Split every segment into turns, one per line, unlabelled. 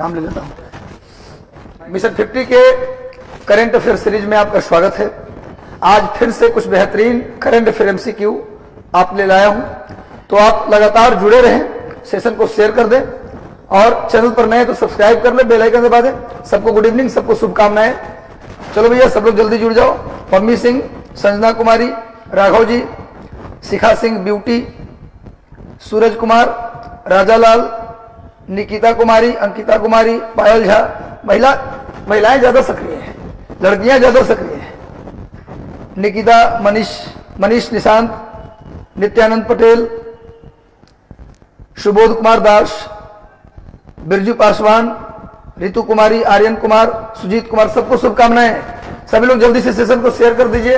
नाम ले लेता हूं। मिशन 50 के करंट अफेयर सीरीज में आपका स्वागत है। आज फिर से कुछ बेहतरीन करंट अफेयर एमसीक्यू आप ले लाया हूं, तो आप लगातार जुड़े रहें, सेशन को शेयर कर दें और चैनल पर नए तो सब्सक्राइब कर लें, बेल आइकन दबा दें। सबको गुड इवनिंग, सबको शुभकामनाएं। चलो भैया सब लोग जल्दी जुड़ जाओ। पम्मी सिंह, संजना कुमारी, राघव जी, शिखा सिंह ब्यूटी, सूरज कुमार, राजालाल, निकिता कुमारी, अंकिता कुमारी, पायल झा। महिलाएं ज्यादा सक्रिय हैं, लड़कियां ज्यादा सक्रिय हैं। निकिता, मनीष निशांत, नित्यानंद पटेल, सुबोध कुमार दास, बिरजू पासवान, रितु कुमारी, आर्यन कुमार, सुजीत कुमार, सबको शुभकामनाएं। सभी लोग जल्दी से सेशन को शेयर कर दीजिए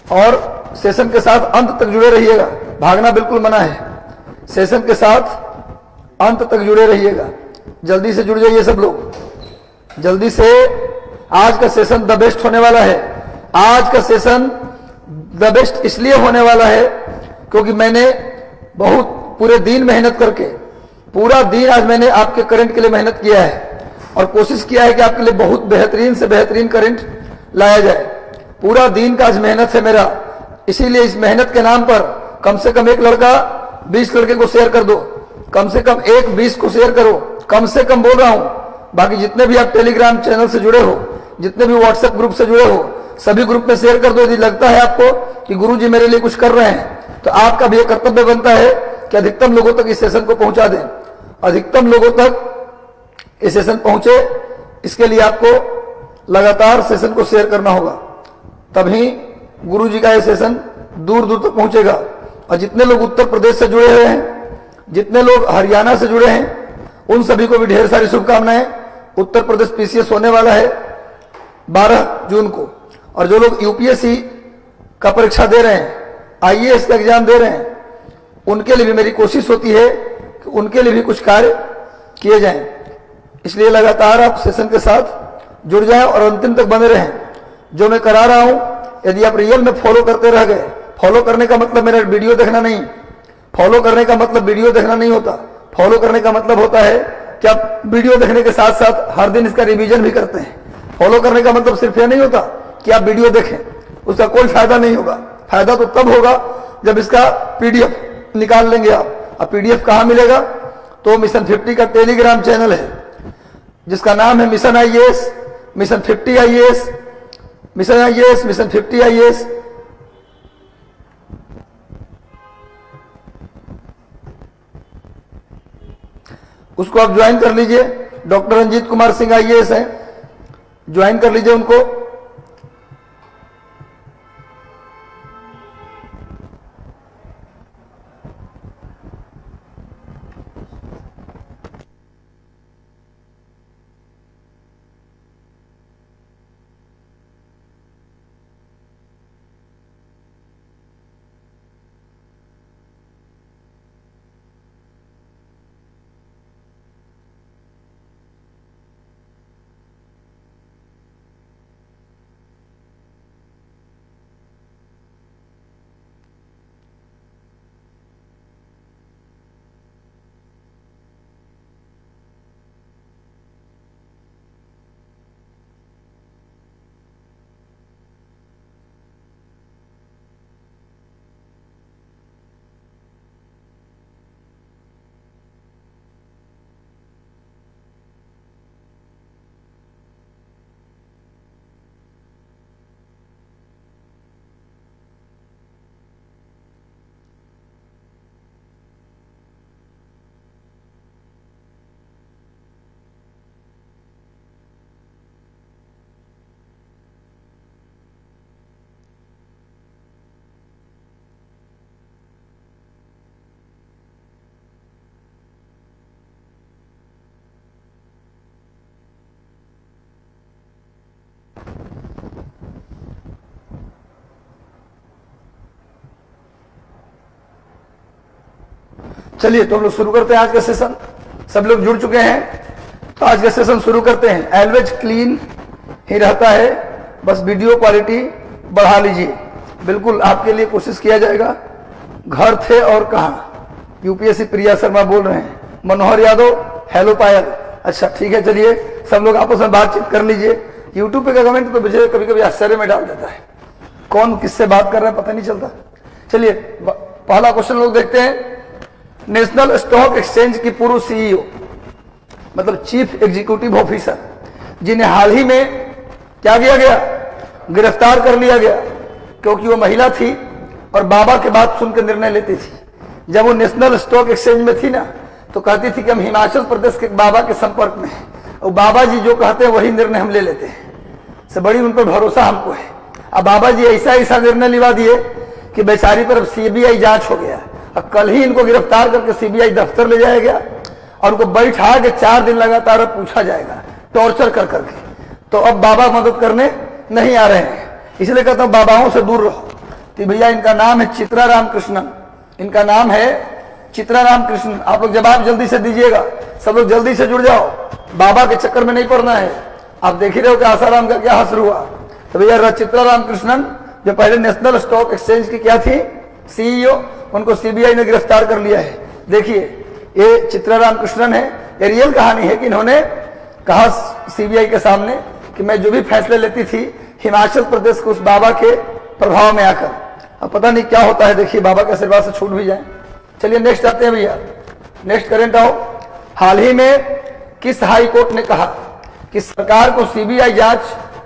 और सेशन के साथ अंत तक जुड़े रहिएगा। भागना बिल्कुल मना है, सेशन के साथ अंत तक जुड़े रहिएगा। जल्दी से जुड़ जाइए सब लोग, जल्दी से। आज का सेशन द बेस्ट होने वाला है। आज का सेशन द बेस्ट इसलिए होने वाला है क्योंकि मैंने बहुत पूरे दिन मेहनत करके, पूरा दिन आज मैंने आपके करंट के लिए मेहनत किया है और कोशिश किया है कि आपके लिए बहुत बेहतरीन से बेहतरीन करंट लाया जाए। पूरा दिन का आज मेहनत है मेरा, इसीलिए इस मेहनत के नाम पर कम से कम एक लड़का 20 लड़के को शेयर कर दो, कम से कम एक 20 को शेयर करो, कम से कम बोल रहा हूं। बाकी जितने भी आप टेलीग्राम चैनल से जुड़े हो, जितने भी व्हाट्सएप ग्रुप से जुड़े हो, सभी ग्रुप में शेयर कर दो। यदि लगता है आपको कि गुरुजी मेरे लिए कुछ कर रहे हैं तो आपका भी कर्तव्य बनता है कि अधिकतम लोगों तक इस सेशन को पहुंचा दें, अधिकतम लोगों तक इस सेशन पहुंचे। इसके लिए आपको लगातार सेशन को शेयर करना होगा, तभी गुरुजी का यह सेशन दूर दूर तक पहुंचेगा। और जितने लोग उत्तर प्रदेश से जुड़े हुए हैं, जितने लोग हरियाणा से जुड़े हैं, उन सभी को भी ढेर सारी शुभकामनाएं। उत्तर प्रदेश पीसीएस होने वाला है 12 जून को, और जो लोग यूपीएससी का परीक्षा दे रहे हैं, आईएएस का एग्जाम दे रहे हैं, उनके लिए भी मेरी कोशिश होती है कि उनके लिए भी कुछ कार्य किए जाएं। इसलिए लगातार आप सेशन के साथ जुड़ जाएं और अंतिम तक बने रहें। जो मैं करा रहा हूं, यदि आप रियल में फॉलो करते रह गए, फॉलो करने का मतलब मेरा वीडियो देखना नहीं, फॉलो करने का मतलब वीडियो देखना नहीं होता। फॉलो करने का मतलब होता है कि आप वीडियो देखने के साथ साथ हर दिन इसका रिवीजन भी करते हैं। फॉलो करने का मतलब सिर्फ यह नहीं होता कि आप वीडियो देखें, उसका कोई फायदा नहीं होगा। फायदा तो तब होगा जब इसका पीडीएफ निकाल लेंगे आप। अब पीडीएफ कहां मिलेगा? तो मिशन 50 का टेलीग्राम चैनल है जिसका नाम है mission IAS, mission 50 IAS, mission IAS, mission 50 IAS. उसको आप ज्वाइन कर लीजिए। डॉक्टर रंजीत कुमार सिंह आईएएस हैं, ज्वाइन कर लीजिए उनको। चलिए तो हम लोग शुरू करते हैं आज का सेशन। सब लोग जुड़ चुके हैं तो आज का सेशन शुरू करते हैं। एलवेज क्लीन ही रहता है, बस वीडियो क्वालिटी बढ़ा लीजिए। बिल्कुल आपके लिए कोशिश किया जाएगा। घर थे और कहां, यूपीएससी प्रिया शर्मा बोल रहे हैं। मनोहर यादव हेलो पायल। अच्छा ठीक है, चलिए सब लोग आपस में बातचीत कर लीजिए। यूट्यूब पे का कमेंट तो मुझे कभी कभी आश्चर्य में डाल देता है, कौन किससे बात कर रहा है पता नहीं चलता। चलिए पहला क्वेश्चन लोग देखते हैं। नेशनल स्टॉक एक्सचेंज की पूर्व सीईओ मतलब चीफ एग्जीक्यूटिव ऑफिसर, जिन्हें हाल ही में क्या किया गया, गिरफ्तार कर लिया गया, क्योंकि वो महिला थी और बाबा के बात सुनकर निर्णय लेती थी। जब वो नेशनल स्टॉक एक्सचेंज में थी ना, तो कहती थी कि हम हिमाचल प्रदेश के बाबा के संपर्क में हैं और बाबा जी जो कहते हैं वही निर्णय हम ले लेते हैं, से बड़ी उन पर भरोसा हमको है। अब बाबा जी ऐसा निर्णय लिवा दिए कि बेचारी पर अब सीबीआई जांच हो गया। अब कल ही इनको गिरफ्तार करके सीबीआई दफ्तर ले जाया गया और उनको बैठा के 4 दिन लगातार पूछा जाएगा, टॉर्चर कर करके। तो अब बाबा मदद करने नहीं आ रहे हैं, इसलिए कहता हूं बाबाओं से दूर रहो। तो भैया इनका नाम है चित्रा रामकृष्णन, इनका नाम है चित्रा रामकृष्णन। आप लोग जवाब जल्दी से दीजिएगा, सब लोग जल्दी से जुड़ जाओ, बाबा के चक्कर में नहीं पड़ना है। आप देख ही रहे हो कि आसाराम का क्या हश्र हुआ। तो भैया चित्रा रामकृष्णन जो पहले नेशनल स्टॉक एक्सचेंज की क्या थी, सीईओ, उनको सीबीआई ने गिरफ्तार कर लिया है। देखिए ये चित्रा रामकृष्णन है, ये रियल कहानी है कि इन्होंने कहा सीबीआई के सामने कि मैं जो भी फैसले लेती थी हिमाचल प्रदेश के उस बाबा के प्रभाव में आकर, अब पता नहीं क्या होता है, देखिए बाबा के आशीर्वाद से छूट भी जाए। चलिए नेक्स्ट आते हैं भैया, नेक्स्ट करेंट आओ। हाल ही में किस हाई कोर्ट ने कहा कि सरकार को सीबीआई जांच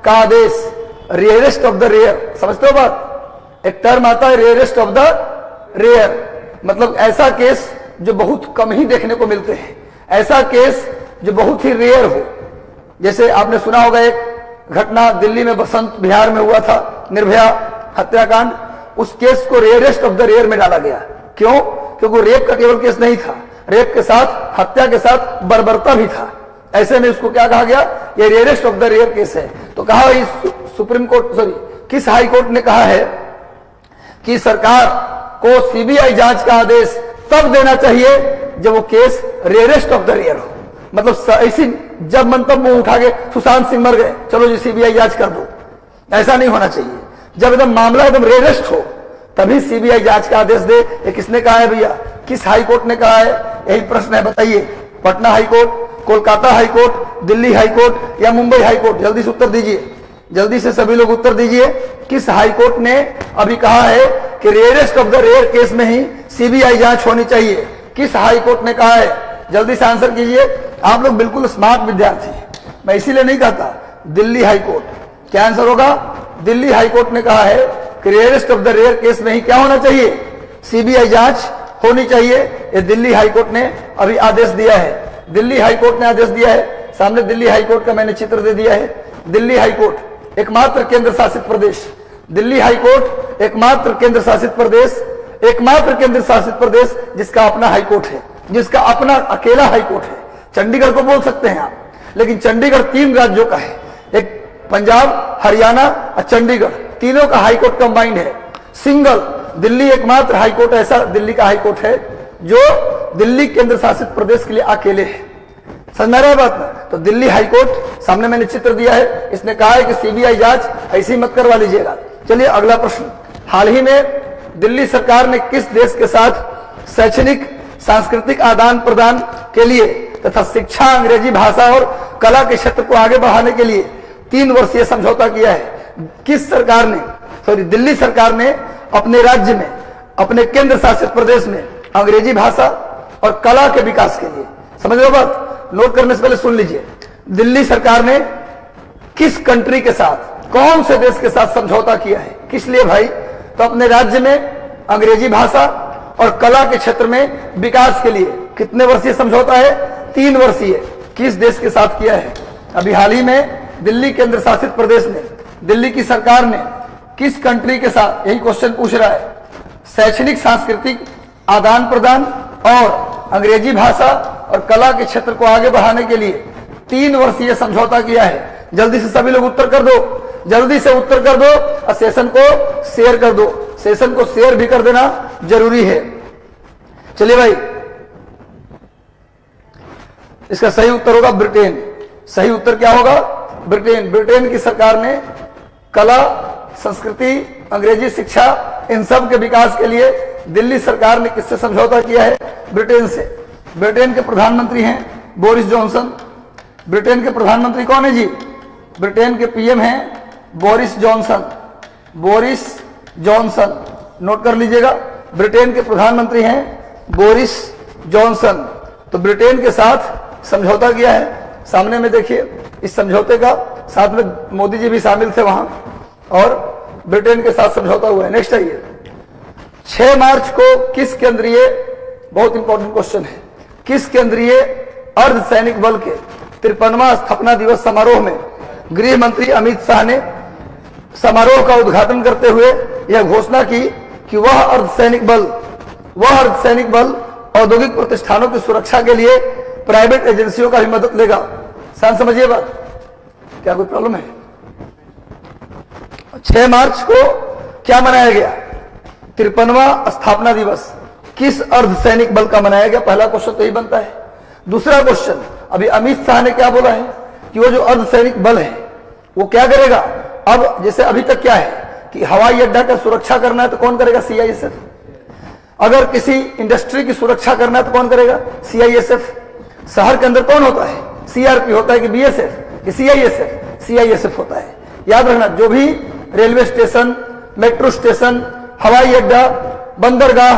का आदेश, रेयरेस्ट ऑफ द रेयर, समझते हो बात, एक टर्म आता है रेयरेस्ट ऑफ द रेयर, मतलब ऐसा केस जो बहुत कम ही देखने को मिलते हैं, ऐसा केस जो बहुत ही रेयर हो। जैसे आपने सुना होगा एक घटना दिल्ली में बसंत विहार में हुआ था, निर्भया हत्याकांड, उस केस को रेयरेस्ट ऑफ द रेयर में डाला गया। क्यों? क्योंकि रेप का केवल केस नहीं था, रेप के साथ हत्या के साथ बर्बरता भी था। ऐसे में इसको क्या कहा गया, ये rarest of the rare case है। तो कहा सुप्रीम कोर्ट, सॉरी किस हाई कोर्ट ने कहा है कि सरकार को सीबीआई जांच का आदेश तब देना चाहिए जब वो case rarest of the rare हो। मतलब ऐसी जब मन तब मुंह उठा के सुशांत सिंह मर गए, चलो जी सीबीआई जांच कर दो, ऐसा नहीं होना चाहिए। जब एकदम मामला एकदम रेयरेस्ट हो तभी सीबीआई जांच का आदेश दे। ये किसने कहा है भैया, किस हाई कोर्ट ने कहा है, यही प्रश्न है, बताइए। Patna high court, Kolkata high court, Delhi high court या मुंबई हाई कोर्ट? जल्दी से उत्तर दीजिए, जल्दी से सभी लोग उत्तर दीजिए। किस हाई कोर्ट ने अभी कहा है कि rarest of the rare case में ही सीबीआई जांच होनी चाहिए? किस हाई कोर्ट ने कहा है? जल्दी से आंसर कीजिए। आप लोग बिल्कुल स्मार्ट विद्यार्थी हैं, मैं इसीलिए नहीं कहता दिल्ली हाई कोर्ट। क्या आंसर होगा? दिल्ली हाई कोर्ट ने कहा है कि rarest of the rare case में ही क्या होना चाहिए, सीबीआई जांच होनी चाहिए। ये दिल्ली हाई कोर्ट ने अभी आदेश दिया है, दिल्ली हाई कोर्ट ने आदेश दिया है। सामने दिल्ली हाई कोर्ट का मैंने चित्र दे दिया है। दिल्ली हाई कोर्ट एकमात्र केंद्र शासित प्रदेश, दिल्ली हाई कोर्ट एकमात्र केंद्र शासित प्रदेश, एकमात्र केंद्र शासित प्रदेश जिसका अपना हाई कोर्ट है, जिसका अपना अकेला हाई कोर्ट है। चंडीगढ़ को बोल सकते हैं आप, लेकिन चंडीगढ़ 3 राज्यों का है, एक पंजाब, हरियाणा और चंडीगढ़, तीनों का हाई कोर्ट कंबाइंड है। सिंगल दिल्ली एकमात्र हाई कोर्ट ऐसा दिल्ली का हाई कोर्ट है जो दिल्ली केंद्र शासित प्रदेश के लिए अकेले है। समझ में आ रहा है बात ना? तो दिल्ली हाई कोर्ट सामने मैंने चित्र दिया है, इसने कहा है कि सीबीआई जांच ऐसी मत करवा लीजिएगा। चलिए अगला प्रश्न, हाल ही में दिल्ली सरकार ने किस देश के साथ शैक्षणिक सांस्कृतिक आदान प्रदान के लिए तथा शिक्षा, अंग्रेजी भाषा और कला के क्षेत्र को आगे बढ़ाने के लिए 3 वर्षीय समझौता किया है? किस सरकार ने, सॉरी दिल्ली सरकार ने अपने राज्य में, अपने केंद्र शासित प्रदेश में अंग्रेजी भाषा और कला के विकास के लिए, समझ लो बात, नोट करने से पहले सुन लीजिए, दिल्ली सरकार ने किस कंट्री के साथ, कौन से देश के साथ समझौता किया है? किस लिए भाई? तो अपने राज्य में अंग्रेजी भाषा और कला के क्षेत्र में विकास के लिए। कितने वर्षीय समझौता है? 3 वर्षीय। किस देश के साथ किया है? अभी हाल ही में दिल्ली केंद्र शासित प्रदेश ने, दिल्ली की सरकार ने किस कंट्री के साथ, यही क्वेश्चन पूछ रहा है, शैक्षणिक सांस्कृतिक आदान प्रदान और अंग्रेजी भाषा और कला के क्षेत्र को आगे बढ़ाने के लिए 3 वर्षीय समझौता किया है? जल्दी से सभी लोग उत्तर कर दो, जल्दी से उत्तर कर दो और सेशन को शेयर कर दो, सेशन को शेयर भी कर देना जरूरी है। चलिए भाई, इसका सही उत्तर होगा ब्रिटेन। सही उत्तर क्या होगा? ब्रिटेन। ब्रिटेन की सरकार ने कला, संस्कृति, अंग्रेजी शिक्षा, इन सब के विकास के लिए दिल्ली सरकार ने किससे समझौता किया है? ब्रिटेन से। ब्रिटेन के प्रधानमंत्री हैं बोरिस जॉनसन। ब्रिटेन के प्रधानमंत्री कौन है जी? ब्रिटेन के पीएम हैं Boris Johnson. Boris Johnson note कर लीजिएगा, ब्रिटेन के प्रधानमंत्री हैं बोरिस जॉनसन। तो ब्रिटेन के साथ समझौता किया है, सामने में देखिए इस समझौते का, साथ में मोदी जी भी शामिल थे वहां, और ब्रिटेन के साथ समझौता हुआ है। नेक्स्ट आइए, 6 मार्च को किस केंद्रीय, बहुत इंपॉर्टेंट क्वेश्चन है, किस केंद्रीय अर्धसैनिक बल के 53वां स्थापना दिवस समारोह में गृह मंत्री अमित शाह ने समारोह का उद्घाटन करते हुए यह घोषणा की कि वह अर्धसैनिक बल औद्योगिक प्रतिष्ठानों की सुरक्षा के लिए प्राइवेट एजेंसियों का भी मदद लेगा। शांत समझिए बात, क्या कोई प्रॉब्लम है? 6 मार्च को क्या मनाया गया? 53वां स्थापना दिवस किस अर्धसैनिक बल का मनाया गया? पहला क्वेश्चन तो यही बनता है। दूसरा क्वेश्चन, अभी अमित शाह ने क्या बोला है कि वो जो अर्धसैनिक बल है वो क्या करेगा? अब जैसे अभी तक क्या है कि हवाई अड्डा का सुरक्षा करना है तो कौन करेगा? सीआईएसएफ। अगर किसी इंडस्ट्री की सुरक्षा करना है तो कौन करेगा? सीआईएसएफ। शहर के अंदर कौन होता है? सीआरपी होता है कि बीएसएफ कि सीआईएसएफ? सीआईएसएफ होता है। याद रखना, जो भी रेलवे स्टेशन, मेट्रो स्टेशन, हवाई अड्डा, बंदरगाह,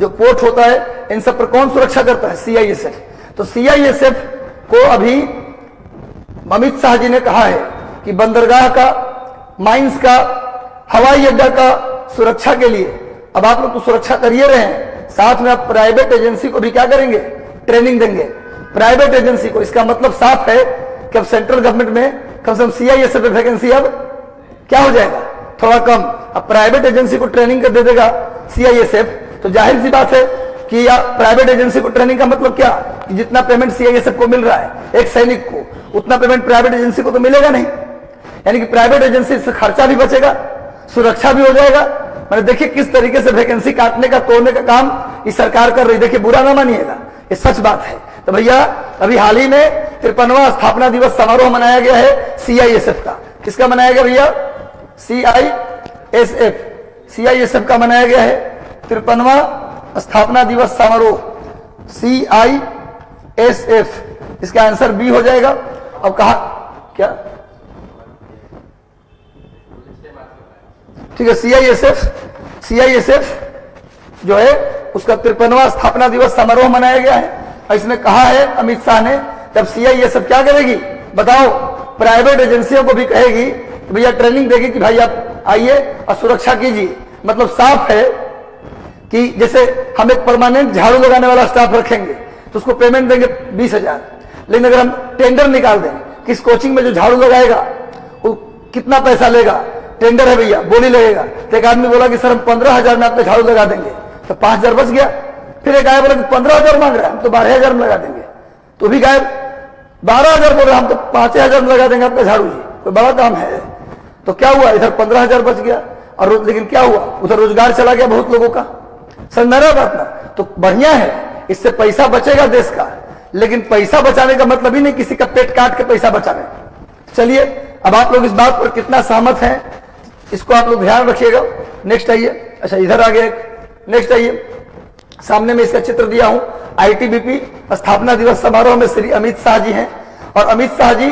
जो पोर्ट होता है, इन सब पर कौन सुरक्षा करता है? सीआईएसएफ। तो सीआईएसएफ को अभी अमित शाह जी ने कहा है कि बंदरगाह का, माइंस का, हवाई अड्डा का सुरक्षा के लिए अब आप लोग तो सुरक्षा करिए रहे हैं, साथ में आप प्राइवेट एजेंसी को भी क्या करेंगे? ट्रेनिंग देंगे प्राइवेट एजेंसी को। इसका मतलब साफ है कि अब सेंट्रल गवर्नमेंट में कम से कम सीआईएसएफ में वैकेंसी अब क्या हो जाएगा? थोड़ा कम। अब प्राइवेट एजेंसी को ट्रेनिंग कर दे देगा सीआईएसएफ, तो जाहिर सी बात है कि प्राइवेट एजेंसी को ट्रेनिंग का मतलब क्या? कि जितना पेमेंट सीआईएसएफ को मिल रहा है एक सैनिक को, उतना पेमेंट प्राइवेट एजेंसी को तो मिलेगा नहीं। यानी कि प्राइवेट एजेंसी से खर्चा भी बचेगा, सुरक्षा भी हो जाएगा। मैंने देखिए किस तरीके से वैकेंसी काटने का, तोड़ने का काम इस सरकार कर रही। देखिए बुरा ना मानिएगा, ये सच बात है। तो भैया अभी हाल ही में 53वां स्थापना दिवस समारोह मनाया गया है सीआईएसएफ का। किसका मनाया गया भैया? सीआईएसएफ। सीआईएसएफ का मनाया गया है 53वां स्थापना दिवस समारोह, सीआईएसएफ। इसका आंसर बी हो जाएगा। अब कहा क्या? ठीक है, सीआईएसएफ जो है उसका 53वां स्थापना दिवस समारोह मनाया गया है। और इसमें कहा है अमित शाह ने, जब सीआईएसएफ क्या करेगी बताओ? प्राइवेट एजेंसियों को भी कहेगी कि भैया ट्रेनिंग देगी कि भाई आप आइए और सुरक्षा कीजिए। मतलब साफ है कि जैसे हम एक परमानेंट झाड़ू लगाने वाला स्टाफ रखेंगे तो उसको पेमेंट देंगे 20,000, लेकिन अगर हम टेंडर निकाल दें कि इस कोचिंग में जो झाड़ू लगाएगा वो कितना पैसा लेगा, टेंडर है भैया, बोली लगेगा। तो एक आदमी बोला कि सर हम 15,000 में आपको झाड़ू लगा देंगे, तो 5,000 बच गया। फिर एक आया बोला कि 15,000 मांग रहा है, हम तो 12,000 में लगा देंगे, तो भी गायब। 12,000 बोल रहे हम तो 5,000 में लगा देंगे आपका झाड़ू जी, कोई बड़ा काम है। तो क्या हुआ? इधर 15,000 बच गया, और लेकिन क्या हुआ? उधर रोजगार चला गया बहुत लोगों का। समझ रहा बात ना? तो बढ़िया है, इससे पैसा बचेगा देश का, लेकिन पैसा बचाने का मतलब ही नहीं किसी का पेट काट के पैसा बचाने। चलिए अब आप लोग इस बात पर कितना सहमत हैं, इसको आप लोग ध्यान रखिएगा। नेक्स्ट आइए। अच्छा इधर आ गया एक, नेक्स्ट आइए। सामने में इसका चित्र दिया हूं। आईटीबीपी स्थापना दिवस समारोह में श्री अमित शाह जी हैं, और अमित शाह जी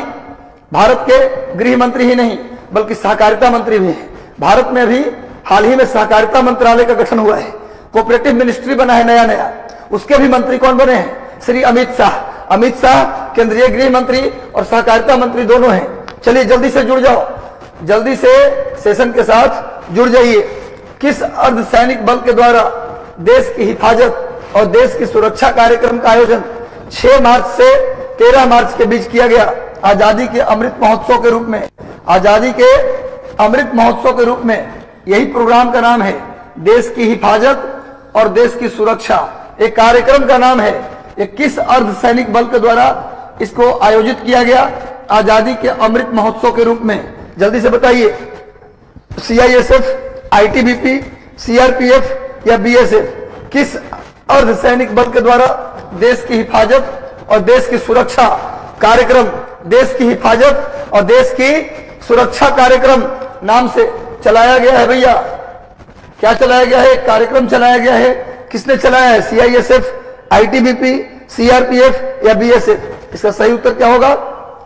भारत के गृह मंत्री ही नहीं बल्कि सहकारिता मंत्री भी हैं। भारत में अभी हाल ही में सहकारिता मंत्रालय का गठन हुआ है, कोऑपरेटिव मिनिस्ट्री बना है नया, उसके भी मंत्री कौन बने हैं? श्री अमित शाह। अमित शाह केंद्रीय गृह मंत्री और सहकारिता मंत्री दोनों हैं। चलिए जल्दी से जुड़ जाओ, जल्दी से सेशन के साथ जुड़ जाइए। किस अर्धसैनिक बल के द्वारा देश की हिफाजत और देश की सुरक्षा कार्यक्रम का आयोजन 6 मार्च से 13 मार्च के बीच किया गया? आजादी के अमृत महोत्सव के रूप में। आजादी के अमृत महोत्सव के रूप में यही प्रोग्राम का नाम है, देश की हिफाजत और देश की सुरक्षा। एक कार्यक्रम का नाम है। ये किस अर्धसैनिक बल के द्वारा इसको आयोजित किया गया आजादी के अमृत महोत्सव के रूप में? जल्दी से बताइए। सीआईएसएफ, आईटीबीपी, सीआरपीएफ या बीएसएफ? किस अर्धसैनिक बल के द्वारा देश की हिफाजत और देश की सुरक्षा कार्यक्रम, देश की हिफाजत और देश की सुरक्षा कार्यक्रम नाम से चलाया गया है? भैया क्या चलाया गया है? कार्यक्रम चलाया गया है। किसने चलाया है? सीआईएसएफ, आईटीबीपी, सीआरपीएफ या बीएसएफ? इसका सही उत्तर क्या होगा?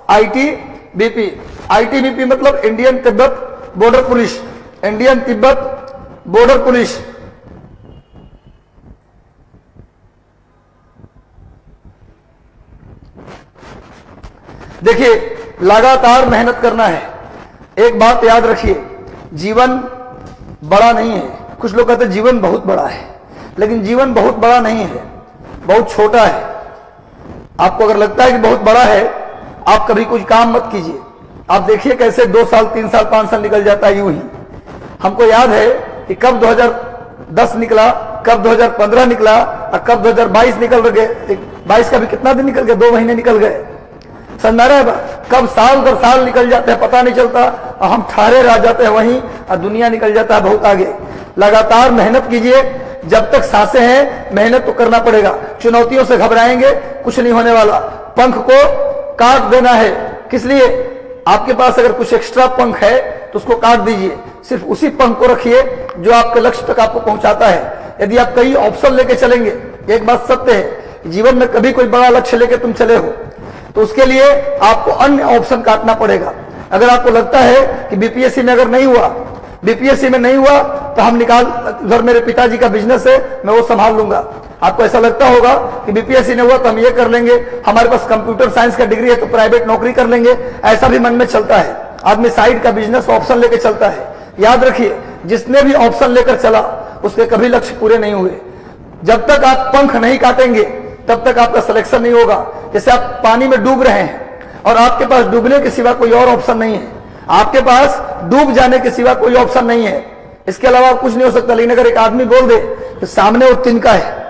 आईटीबीपी। आईटीबीपी मतलब Indian Tibet border police, Indian Tibet border police. देखिए, लगातार मेहनत करना है। एक बात याद रखिए, जीवन बड़ा नहीं है। कुछ लोग कहते हैं जीवन बहुत बड़ा है, लेकिन जीवन बहुत बड़ा नहीं है, बहुत छोटा है। आपको अगर लगता है कि बहुत बड़ा है, आप कभी कुछ काम मत कीजिए। आप देखिए कैसे 2 साल 3 साल 5 साल निकल जाता है यूं ही। हमको याद है कि कब 2010 निकला, कब 2015 निकला और कब 2022 निकल गए। 22 का भी कितना दिन निकल गया? 2 महीने निकल गए। समझ रहा है? कब साल दर साल निकल जाते हैं पता नहीं चलता, और हम ठहरे रह जाते हैं वहीं, और दुनिया निकल जाता है बहुत आगे। लगातार मेहनत कीजिए, जब तक सांसें हैं मेहनत तो करना पड़ेगा। चुनौतियों से घबराएंगे कुछ नहीं होने वाला। पंख को काट देना है, किस लिए? आपके पास अगर कुछ एक्स्ट्रा पंख है तो उसको काट दीजिए। सिर्फ उसी पंख को रखिए जो आपके लक्ष्य तक आपको पहुंचाता है। यदि आप कई ऑप्शन लेके चलेंगे, एक बात सत्य है, जीवन में कभी कोई बड़ा लक्ष्य लेके तुम चले हो तो उसके लिए आपको अन्य ऑप्शन काटना पड़ेगा। अगर आपको लगता है कि बीपीएससी में अगर नहीं हुआ, बीपीएससी में नहीं हुआ तो हम निकाल, उधर मेरे पिताजी का बिजनेस है मैं वो संभाल लूंगा। आपको ऐसा लगता होगा कि बीपीएससी नहीं हुआ तो हम ये कर लेंगे, हमारे पास कंप्यूटर साइंस का डिग्री है तो प्राइवेट नौकरी कर लेंगे। ऐसा भी मन में चलता है। आदमी साइड का बिजनेस ऑप्शन लेकर चलता है। याद रखिए, जिसने भी ऑप्शन लेकर चला उसके कभी लक्ष्य पूरे नहीं हुए। जब तक आप पंख नहीं काटेंगे तब तक आपका सिलेक्शन नहीं होगा। जैसे आप पानी में डूब रहे हैं और आपके पास डूबने के सिवा कोई और ऑप्शन नहीं है, आपके पास डूब जाने के सिवा कोई ऑप्शन नहीं है, इसके अलावा कुछ नहीं हो सकता। लेकिन अगर एक आदमी बोल दे कि सामने वो तिनका है,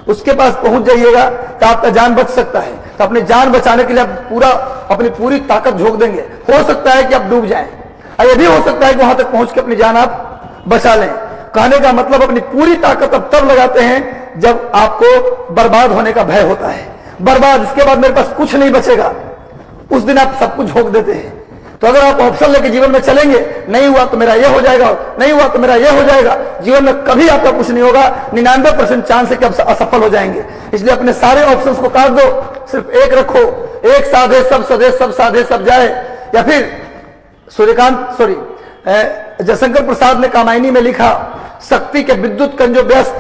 उसके पास पहुंच जाइएगा तो आपका जान बच सकता है। तो अपनी जान बचाने के लिए आप अपनी पूरी ताकत झोंक देंगे। हो सकता है कि आप डूब जाएं, और यह भी हो सकता है कि वहां तक पहुंच के अपनी जान आप बचा लें। कहने का मतलब अपनी पूरी ताकत अब तब लगाते हैं जब आपको बर्बाद होने का भय होता है। बर्बाद, इसके बाद मेरे पास कुछ नहीं बचेगा, उस दिन आप सब कुछ झोंक देते हैं। तो अगर आप ऑप्शन लेके जीवन में चलेंगे, नहीं हुआ तो मेरा ये हो जाएगा, नहीं हुआ तो मेरा ये हो जाएगा, जीवन में कभी आपका कुछ नहीं होगा। 99% चांस है कि आप असफल हो जाएंगे। इसलिए अपने सारे ऑप्शंस को काट दो, सिर्फ एक रखो, एक साधे सब सदे, सब साधे सब जाए। या फिर जयशंकर प्रसाद ने कामायनी में लिखा, शक्ति के विद्युत कंजो व्यस्त,